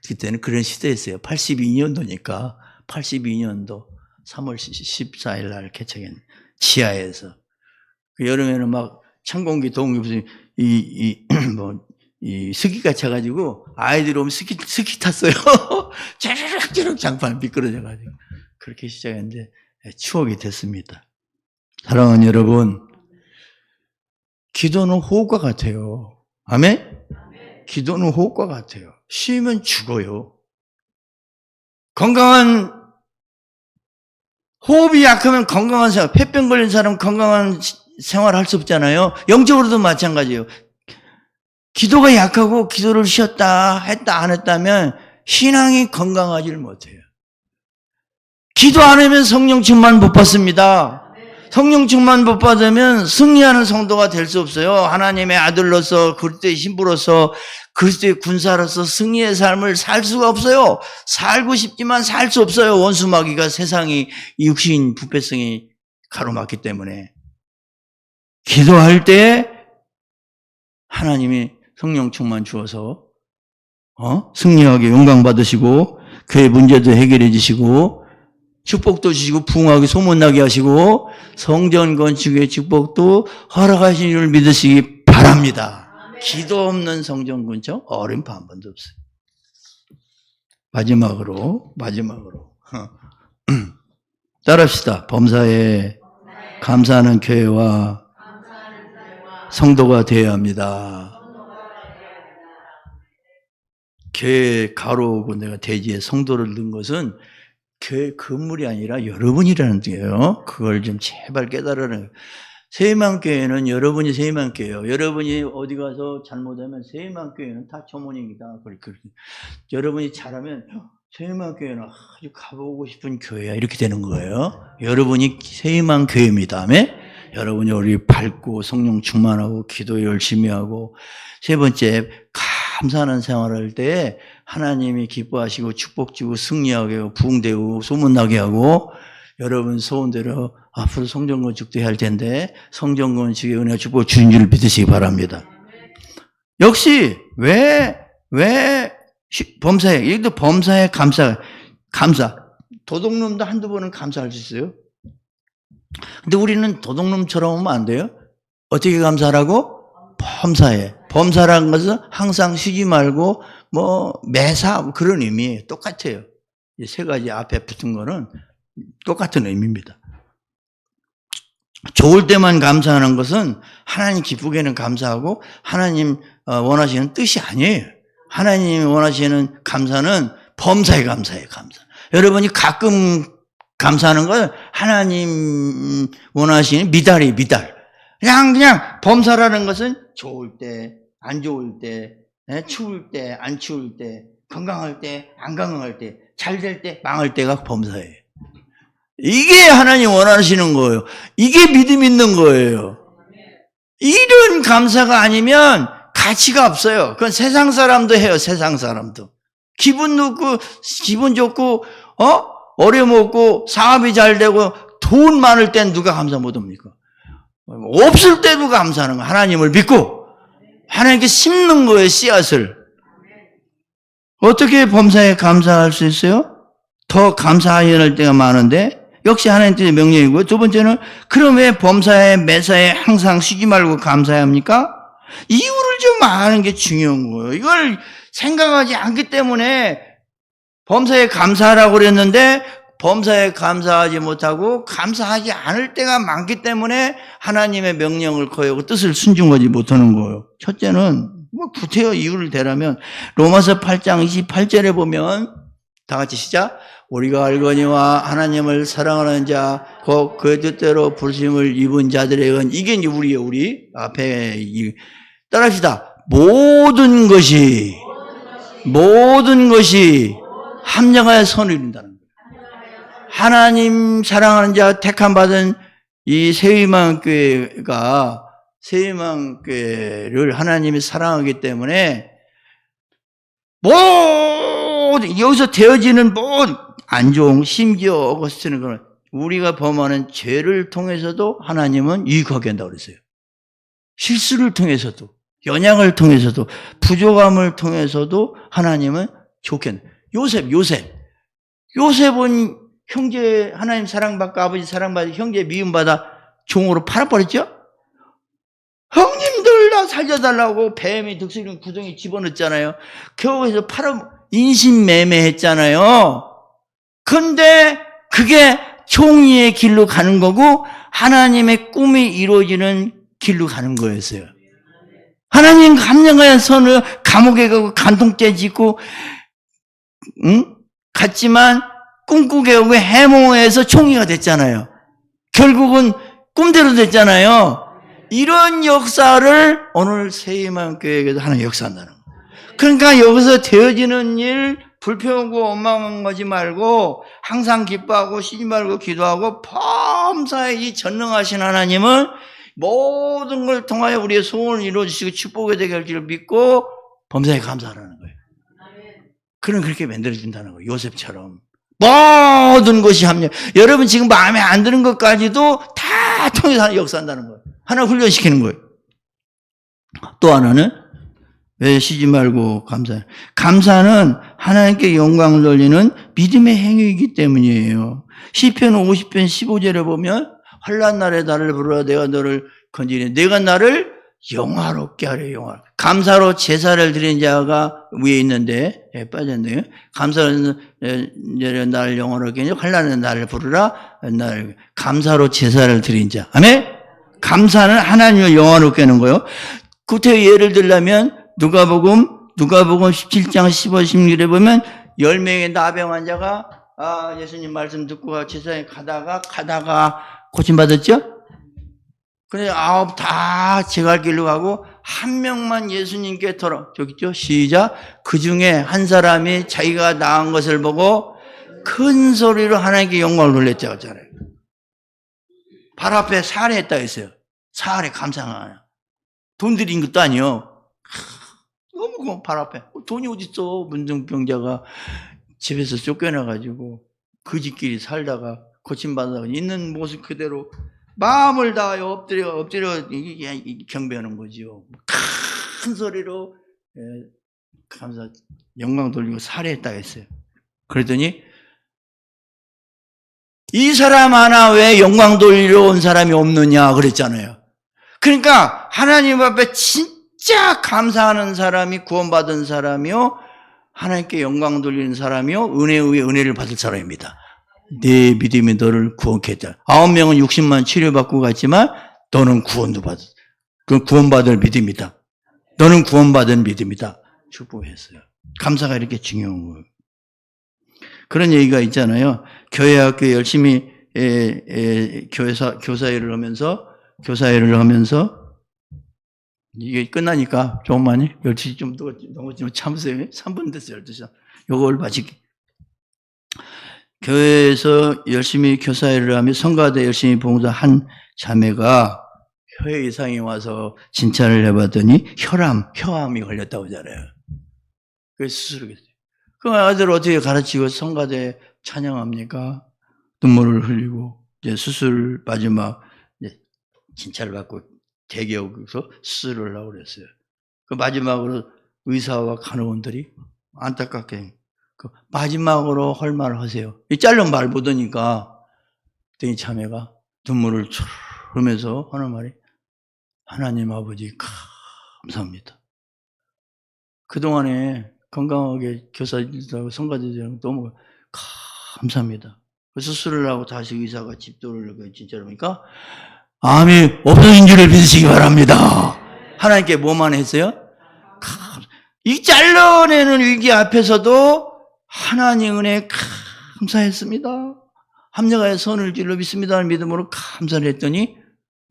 그때는 그런 시대였어요. 82년도니까. 82년도 3월 14일 날 개척했는 지하에서. 그 여름에는 막 찬공기, 동기 무슨 이 스키가 차가지고 아이들 오면 스키 탔어요. 쭈룩쭈룩 장판 미끄러져가지고. 그렇게 시작했는데 추억이 됐습니다. 사랑하는 여러분, 기도는 호흡과 같아요. 아멘? 기도는 호흡과 같아요. 쉬면 죽어요. 건강한, 호흡이 약하면 건강한 생활, 폐병 걸린 사람 건강한 생활 할 수 없잖아요. 영적으로도 마찬가지예요. 기도가 약하고 기도를 했다 안 했다면 신앙이 건강하지를 못해요. 기도 안 하면 성령 충만 못 받습니다. 성령 충만 못 받으면 승리하는 성도가 될 수 없어요. 하나님의 아들로서 그리스도의 신부로서 그리스도의 군사로서 승리의 삶을 살 수가 없어요. 살고 싶지만 살 수 없어요. 원수마귀가 세상이 육신 부패성이 가로막기 때문에. 기도할 때 하나님이 성령 충만 주어서 승리하게 영광 받으시고 교회 문제도 해결해 주시고 축복도 주시고 부흥하게 소문나게 하시고 성전 건축의 축복도 허락하신 줄 믿으시기 바랍니다. 기도 없는 성전 건축 어림도 한 번도 없어요. 마지막으로 따라합시다. 범사에 감사하는 교회와 성도가 되어야 합니다. 교회 가로고 내가 대지에 성도를 넣은 것은 교회 건물이 아니라 여러분이라는 거예요. 그걸 좀 제발 깨달으라는 거예요. 세희망교회는 여러분이 세희망교회예요. 여러분이 어디 가서 잘못하면 세희망교회는 다 조문입니다. 여러분이 잘하면 세희망교회는 아주 가보고 싶은 교회야 이렇게 되는 거예요. 여러분이 세희망교회입니다. 아멘? 여러분이 우리 밝고 성령 충만하고 기도 열심히 하고, 세 번째 감사하는 생활할 때 하나님이 기뻐하시고 축복 주고 승리하게 하고 부흥되고 소문나게 하고, 여러분 소원대로 앞으로 성전 건축도 해야 할 텐데 성전 건축의 은혜 축복 주신 줄 믿으시기 바랍니다. 역시 왜 범사에, 여기도 범사에 감사 도둑놈도 한두 번은 감사할 수 있어요. 근데 우리는 도둑놈처럼 하면 안 돼요. 어떻게 감사하라고? 범사라는 것은 항상 쉬지 말고 매사 그런 의미예요. 똑같아요. 이 세 가지 앞에 붙은 거는 똑같은 의미입니다. 좋을 때만 감사하는 것은 하나님 기쁘게는 감사하고 하나님 원하시는 뜻이 아니에요. 하나님이 원하시는 감사는 범사에 감사해요. 감사. 여러분이 가끔 감사하는 건 하나님 원하시는 미달. 그냥 범사라는 것은 좋을 때, 안 좋을 때, 추울 때, 안 추울 때, 건강할 때, 안 건강할 때, 잘 될 때, 망할 때가 범사예요. 이게 하나님 원하시는 거예요. 이게 믿음 있는 거예요. 이런 감사가 아니면 가치가 없어요. 그건 세상 사람도 해요. 세상 사람도. 기분 좋고, 어려움 없고, 사업이 잘 되고, 돈 많을 땐 누가 감사 못 합니까? 없을 때도 감사하는 거예요. 하나님을 믿고, 하나님께 심는 거예요. 씨앗을. 어떻게 범사에 감사할 수 있어요? 더 감사해야 할 때가 많은데, 역시 하나님 뜻의 명령이고요. 두 번째는, 그럼 왜 범사에 매사에 항상 쉬지 말고 감사해야 합니까? 이유를 좀 아는 게 중요한 거예요. 이걸 생각하지 않기 때문에 범사에 감사하라고 그랬는데 범사에 감사하지 못하고 감사하지 않을 때가 많기 때문에 하나님의 명령을 거역하고 뜻을 순종하지 못하는 거예요. 첫째는 구체적 이유를 대라면 로마서 8장 28절에 보면 다 같이 시작. 우리가 알거니와 하나님을 사랑하는 자, 곧 그 뜻대로 부르심을 입은 자들에게는, 이게 이제 우리예요. 우리 앞에 따라합시다. 모든 것이 합력하여 선을 이룬다는 거예요. 하나님 사랑하는 자 택함 받은 이 세희망교회가, 세희망교회를 하나님이 사랑하기 때문에 여기서 되어지는 안 좋은, 심지어 어거스틴은 그런 우리가 범하는 죄를 통해서도 하나님은 유익하게 한다고 그랬어요. 실수를 통해서도, 연약을 통해서도, 부족함을 통해서도 하나님은 좋게 한다. 요셉은 형제, 하나님 사랑받고 아버지 사랑받고 형제 미움받아 종으로 팔아버렸죠? 형님들 나 살려달라고 뱀이 득실인 구덩이 집어넣었잖아요. 겨우에서 인신매매했잖아요. 근데 그게 총리의 길로 가는 거고 하나님의 꿈이 이루어지는 길로 가는 거였어요. 하나님 감명하여 선을 감옥에 가고 간통죄 짓고 갔지만 꿈꾸게 하고 해몽해서 총리가 됐잖아요. 결국은 꿈대로 됐잖아요. 이런 역사를 오늘 세희망교회에게도 하나님 역사한다는 거예요. 그러니까 여기서 되어지는 일 불평하고 원망하지 말고 항상 기뻐하고 쉬지 말고 기도하고 범사에 이 전능하신 하나님은 모든 걸 통하여 우리의 소원을 이루어주시고 축복이 되게 할 줄을 믿고 범사에 감사하라는 거예요. 그는 그렇게 만들어준다는 거예요. 요셉처럼 모든 것이 합력. 여러분 지금 마음에 안 드는 것까지도 다 통해서 하나 역사한다는 거예요. 하나 훈련시키는 거예요. 또 하나는 왜 쉬지 말고 감사해요? 감사는 하나님께 영광을 돌리는 믿음의 행위이기 때문이에요. 시편 50편 15절에 보면 환난 날에 나를 부르라 내가 너를 건지리 내가 나를 영화롭게 하려 영화. 감사로 제사를 드린 자가 위에 있는데 빠졌네요. 감사로 나를 영화롭게 하려 환난에 나를 부르라 나를 감사로 제사를 드린 자. 아멘. 감사는 하나님을 영화롭게 하는 거예요. 구태 예를 들려면 누가복음 17장 15, 16절에 보면 10명의 나병 환자가 예수님 말씀 듣고 제사에 가다가 고침받았죠? 근데 9 다 제갈 길로 가고 한 명만 예수님께 저기 있죠? 시작. 그 중에 한 사람이 자기가 나은 것을 보고 큰 소리로 하나님께 영광을 돌렸다고 했잖아요. 발 앞에 살해했다 했어요. 살해 감상하냐. 돈 들인 것도 아니요. 너무 발 앞에. 돈이 어딨어. 문둥병자가 집에서 쫓겨나가지고 그 집끼리 살다가 고침받아서 있는 모습 그대로 마음을 다하여 엎드려 경배하는 거지요. 큰 소리로 감사 영광 돌리고 살해했다 했어요. 그랬더니 이 사람 하나 왜 영광 돌리러 온 사람이 없느냐 그랬잖아요. 그러니까 하나님 앞에 진짜 감사하는 사람이 구원받은 사람이요, 하나님께 영광 돌리는 사람이요, 은혜 위에 은혜를 받을 사람입니다. 네 믿음이 너를 구원케 했다. 9명은 60만 치료받고 갔지만 너는 구원도 받았어. 그 구원받을 믿음이다. 너는 구원받은 믿음이다. 축복했어요. 감사가 이렇게 중요한 거예요. 그런 얘기가 있잖아요. 교회 학교에 열심히 교사일을 하면서 이게 끝나니까 조금만요. 12시 좀 넘었지만 참으세요. 3분 됐어요. 12시. 요걸 마치기. 교회에서 열심히 교사일을 하며 성가대 열심히 봉사한 자매가 혈 이상이 와서 진찰을 해봤더니 혈암이 걸렸다고 하잖아요. 그래서 수술을 했어요. 그럼 아들 어떻게 가르치고 성가대 찬양합니까? 눈물을 흘리고 이제 수술 마지막 이제 진찰을 받고 대기업에서 수술을 하려고 그랬어요. 그 마지막으로 의사와 간호원들이 안타깝게 그 마지막으로 할 말을 하세요. 이 잘른 말 못하니까 이 자매가 눈물을 촤르 흐르면서 하는 말이 하나님 아버지 감사합니다. 그동안에 건강하게 교사들하고 성가대들하고 너무 감사합니다. 그 수술을 하고 다시 의사가 집도를 진짜로 보니까 암이 없어진 줄을 믿으시기 바랍니다. 하나님께 뭐만 했어요? 이 잘라내는 위기 앞에서도 하나님 은혜에 감사했습니다. 합력하여 선을 길러 믿습니다. 믿음으로 감사를 했더니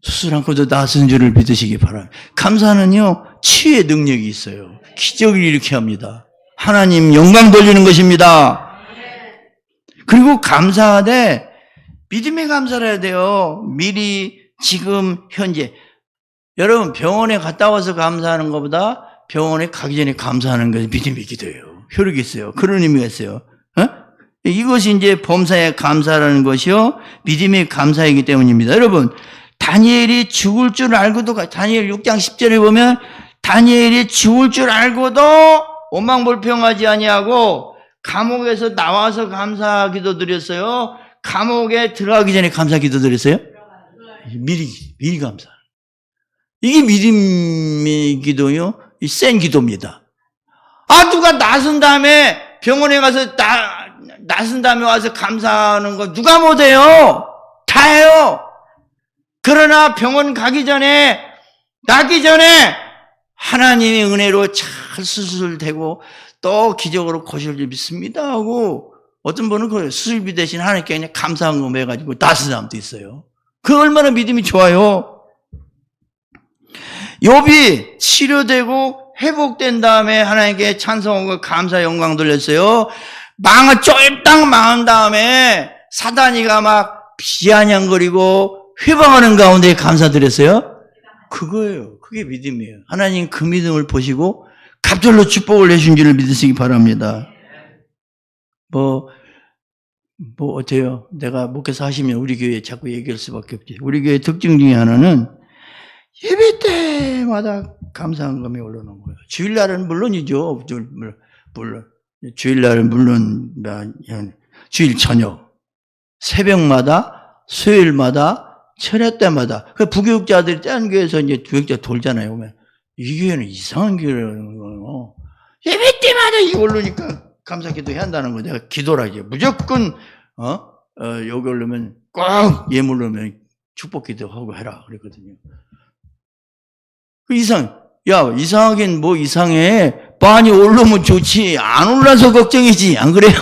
수술 않고도 나선 줄을 믿으시기 바랍니다. 감사는요, 치유의 능력이 있어요. 기적을 일으키게 합니다. 하나님 영광 돌리는 것입니다. 그리고 감사하되 믿음에 감사를 해야 돼요. 미리 지금 현재 여러분 병원에 갔다 와서 감사하는 것보다 병원에 가기 전에 감사하는 것이 믿음의 기도예요. 효력이 있어요. 그런 의미가 있어요. 이것이 이제 범사에 감사라는 것이요, 믿음의 감사이기 때문입니다. 여러분, 다니엘이 죽을 줄 알고도, 다니엘 6장 10절에 보면 다니엘이 죽을 줄 알고도 원망불평하지 아니하고 감옥에서 나와서 감사 기도 드렸어요. 감옥에 들어가기 전에 감사 기도 드렸어요. 미리 감사. 이게 믿음의 기도요, 센 기도입니다. 누가 나선 다음에 병원에 가서 나선 다음에 와서 감사하는 거 누가 못해요? 다 해요. 그러나 병원 가기 전에, 나기 전에 하나님의 은혜로 잘 수술되고 또 기적으로 고쳐질 믿습니다 하고, 어떤 분은 그 수술비 대신 하나님께 그냥 감사한 거 해가지고 나선 사람도 있어요. 그 얼마나 믿음이 좋아요. 욥이 치료되고 회복된 다음에 하나님께 찬송하고 감사 영광 돌렸어요. 쫄딱 망한 다음에 사단이가 막 비아냥거리고 회방하는 가운데 감사드렸어요. 그거예요. 그게 믿음이에요. 하나님 그 믿음을 보시고 갑절로 축복을 내신 줄을 믿으시기 바랍니다. 어때요? 내가 목회사 하시면 우리 교회 자꾸 얘기할 수밖에 없지. 우리 교회 특징 중에 하나는 예배 때마다 감사한 감이 올라오는 거예요. 주일날은 물론이죠. 물론. 주일날은 물론, 주일 저녁, 새벽마다, 수요일마다, 철야 때마다. 그 부교육자들이 다른 교회에서 이제 교육자 돌잖아요. 보면. 이 교회는 이상한 교회라는 거예요. 예배 때마다 이거 올르니까 감사 기도 해야 한다는 거. 내가 기도라죠. 무조건, 여기 올르면 꼭 예물 넣으면 축복 기도하고 해라. 그랬거든요. 이상하긴 뭐 이상해. 많이 올라오면 좋지. 안 올라서 걱정이지. 안 그래요?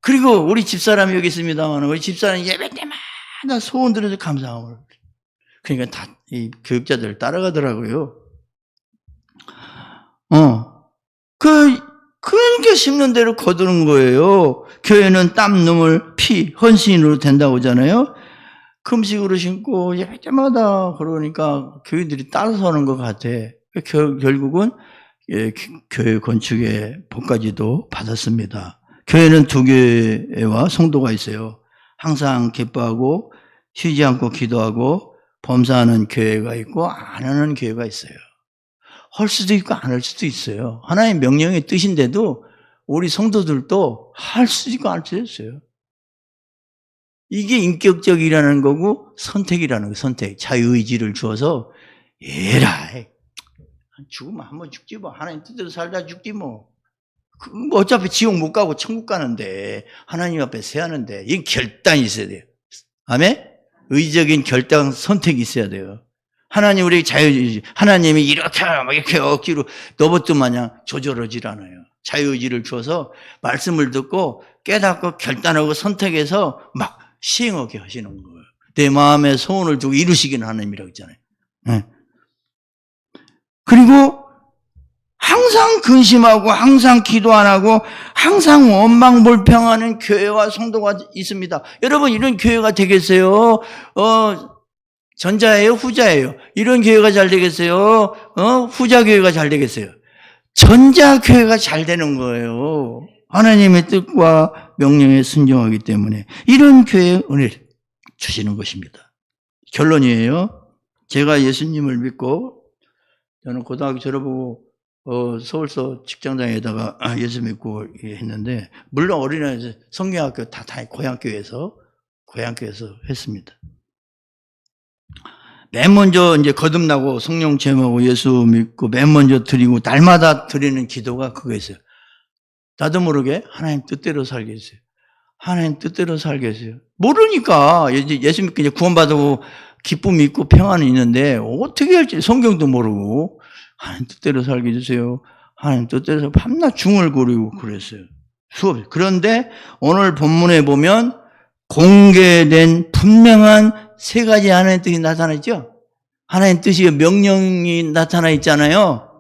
그리고 우리 집사람이 여기 있습니다만, 우리 집사람이 예배 때마다 소원 들어서 감사함을. 그러니까 다 이 교육자들 따라가더라고요. 그러니까 심는 대로 거두는 거예요. 교회는 땀, 눈물, 피, 헌신으로 된다고 하잖아요. 금식으로 신고 예배마다 그러니까 교회들이 따라서는 것 같아. 결국은 교회 건축의 복까지도 받았습니다. 교회는 두 교회와 성도가 있어요. 항상 기뻐하고 쉬지 않고 기도하고 범사하는 교회가 있고 안 하는 교회가 있어요. 할 수도 있고 안 할 수도 있어요. 하나님의 명령의 뜻인데도 우리 성도들도 할 수도 있고 안 할 수도 있어요. 이게 인격적이라는 거고 선택이라는 거. 선택. 자유의지를 주어서 에라 죽으면 한번 죽지 뭐. 하나님 뜻대로 살다 죽지 뭐. 어차피 지옥 못 가고 천국 가는데 하나님 앞에 세하는데 이 결단이 있어야 돼요. 아멘? 의적인 결단, 선택이 있어야 돼요. 하나님 우리 자유의지, 하나님이 이렇게 억지로 로봇 마냥 조절하지 않아요. 자유의지를 주어서 말씀을 듣고 깨닫고 결단하고 선택해서 막 시행하게 하시는 거예요. 내 마음에 소원을 두고 이루시기는 하나님이라고 했잖아요. 네. 그리고 항상 근심하고 항상 기도 안 하고 항상 원망불평하는 교회와 성도가 있습니다. 여러분 이런 교회가 되겠어요? 전자예요? 후자예요? 이런 교회가 잘 되겠어요? 후자 교회가 잘 되겠어요? 전자 교회가 잘 되는 거예요. 하나님의 뜻과 명령에 순종하기 때문에 이런 교회에 은혜를 주시는 것입니다. 결론이에요. 제가 예수님을 믿고 저는 고등학교 졸업하고 서울서 직장장에다가 예수 믿고 했는데 물론 어린아이에서 성경학교 다 고향교회에서 했습니다. 맨 먼저 이제 거듭나고 성령 체험하고 예수 믿고 맨 먼저 드리고 날마다 드리는 기도가 그거였어요. 나도 모르게 하나님 뜻대로 살겠어요. 하나님 뜻대로 살겠어요. 모르니까 예수 믿고 이제 구원받고 기쁨이 있고 평안이 있는데 어떻게 할지 성경도 모르고 하나님 뜻대로 살게 해주세요. 하나님 뜻대로 밤낮 중얼거리고 그랬어요. 수업. 그런데 오늘 본문에 보면 공개된 분명한 세 가지 하나님의 뜻이 나타나 있죠? 하나님의 뜻이 명령이 나타나 있잖아요.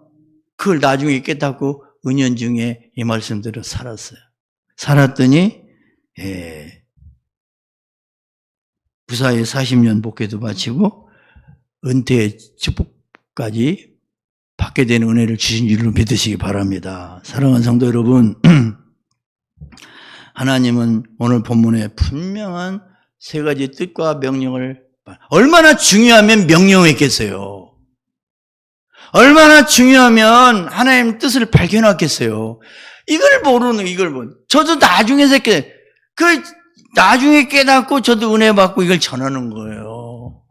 그걸 나중에 깨닫고 은연중에 이 말씀대로 살았어요. 살았더니 부사에 40년 목회도 마치고 은퇴의 축복까지 받게 되는 은혜를 주신 줄로 믿으시기 바랍니다. 사랑하는 성도 여러분, 하나님은 오늘 본문에 분명한 세 가지 뜻과 명령을 얼마나 중요하면 명령했겠어요. 얼마나 중요하면 하나님 뜻을 발견했겠어요. 이걸 모르는 이걸 저도 나중에 나중에 깨닫고 저도 은혜 받고 이걸 전하는 거예요.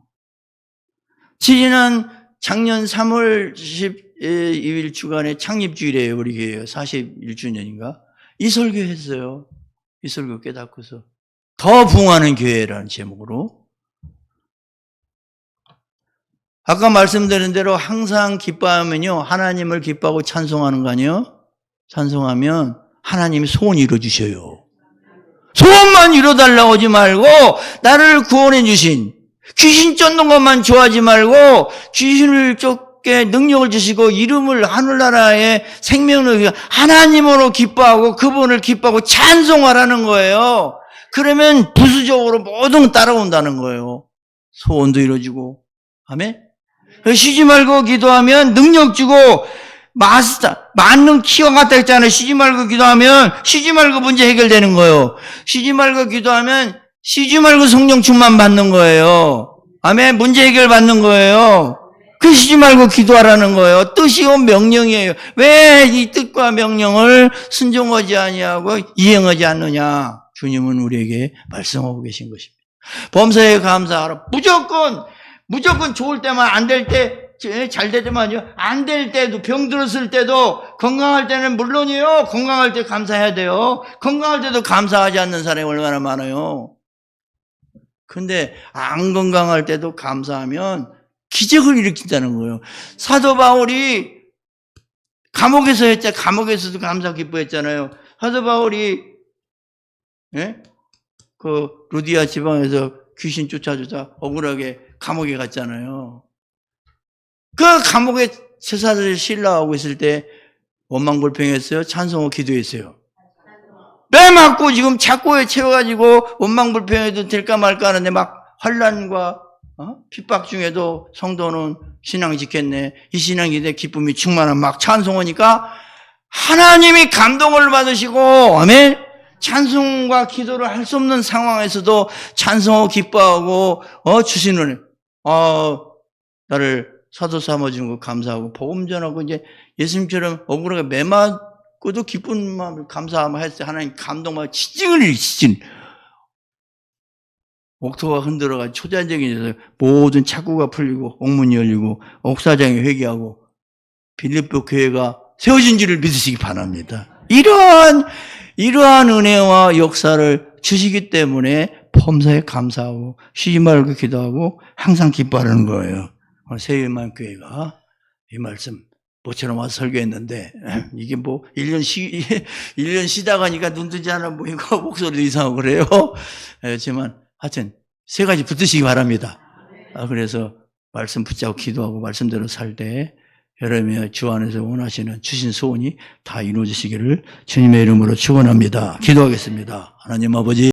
지난 작년 3월 12일 주간에 창립주일이에요. 우리 교회 41주년인가? 이 설교 했어요. 이 설교 깨닫고서 더 부흥하는 교회라는 제목으로. 아까 말씀드린 대로 항상 기뻐하면요 하나님을 기뻐하고 찬송하는 거 아니에요? 찬송하면 하나님이 소원 이루어주셔요. 소원만 이루어달라고 하지 말고 나를 구원해 주신 귀신 쫓는 것만 좋아하지 말고 귀신을 쫓게 능력을 주시고 이름을 하늘나라의 생명을 하나님으로 기뻐하고 그분을 기뻐하고 찬송하라는 거예요. 그러면 부수적으로 모든 따라온다는 거예요. 소원도 이루어지고. 아멘? 쉬지 말고 기도하면 능력 주고 만능 키와 같다 했잖아요. 쉬지 말고 기도하면 쉬지 말고 문제 해결되는 거예요. 쉬지 말고 기도하면 쉬지 말고 성령 충만 받는 거예요. 아멘. 문제 해결 받는 거예요. 그 쉬지 말고 기도하라는 거예요. 뜻이 온 명령이에요. 왜 이 뜻과 명령을 순종하지 아니하고 이행하지 않느냐? 주님은 우리에게 말씀하고 계신 것입니다. 범사에 감사하라. 무조건 좋을 때만 안 될 때 잘 될 때만요. 안 될 때도 병 들었을 때도 건강할 때는 물론이요. 건강할 때 감사해야 돼요. 건강할 때도 감사하지 않는 사람이 얼마나 많아요. 근데 안 건강할 때도 감사하면 기적을 일으킨다는 거예요. 사도 바울이 감옥에서도 감사 기뻐했잖아요. 사도 바울이 그 루디아 지방에서 귀신 쫓아주자 억울하게 감옥에 갔잖아요. 그 감옥에 쇠사슬 신라하고 있을 때 원망불평했어요? 찬송호 기도했어요? 매 맞고 지금 착고에 채워가지고 원망불평해도 될까 말까 하는데 막 환난과 핍박 중에도 성도는 신앙 지켰네. 이 신앙이 내 기쁨이 충만한 막 찬송하니까 하나님이 감동을 받으시고, 아멘? 찬송과 기도를 할 수 없는 상황에서도 찬송하고 기뻐하고, 주시는, 나를 사도 삼아준 거 감사하고, 복음 전하고, 이제 예수님처럼 억울하게 매 맞고도 기쁜 마음을 감사하며 했을 때 하나님 감동받아 지진. 옥토가 흔들어가 초자적인 모든 착고가 풀리고, 옥문이 열리고, 옥사장이 회개하고, 빌립보 교회가 세워진 줄을 믿으시기 바랍니다. 이러한 은혜와 역사를 주시기 때문에 범사에 감사하고 쉬지 말고 기도하고 항상 기뻐하는 거예요. 세일만 교회가 이 말씀 모처럼 와서 설교했는데 이게 뭐 1년 쉬다 가니까 눈 뜨지 않아 보이고 목소리도 이상하고 그래요. 하지만 하여튼 세 가지 붙으시기 바랍니다. 그래서 말씀 붙잡고 기도하고 말씀대로 살 때 여러분의 주 안에서 원하시는 주신 소원이 다 이루어지시기를 주님의 이름으로 축원합니다. 기도하겠습니다. 하나님 아버지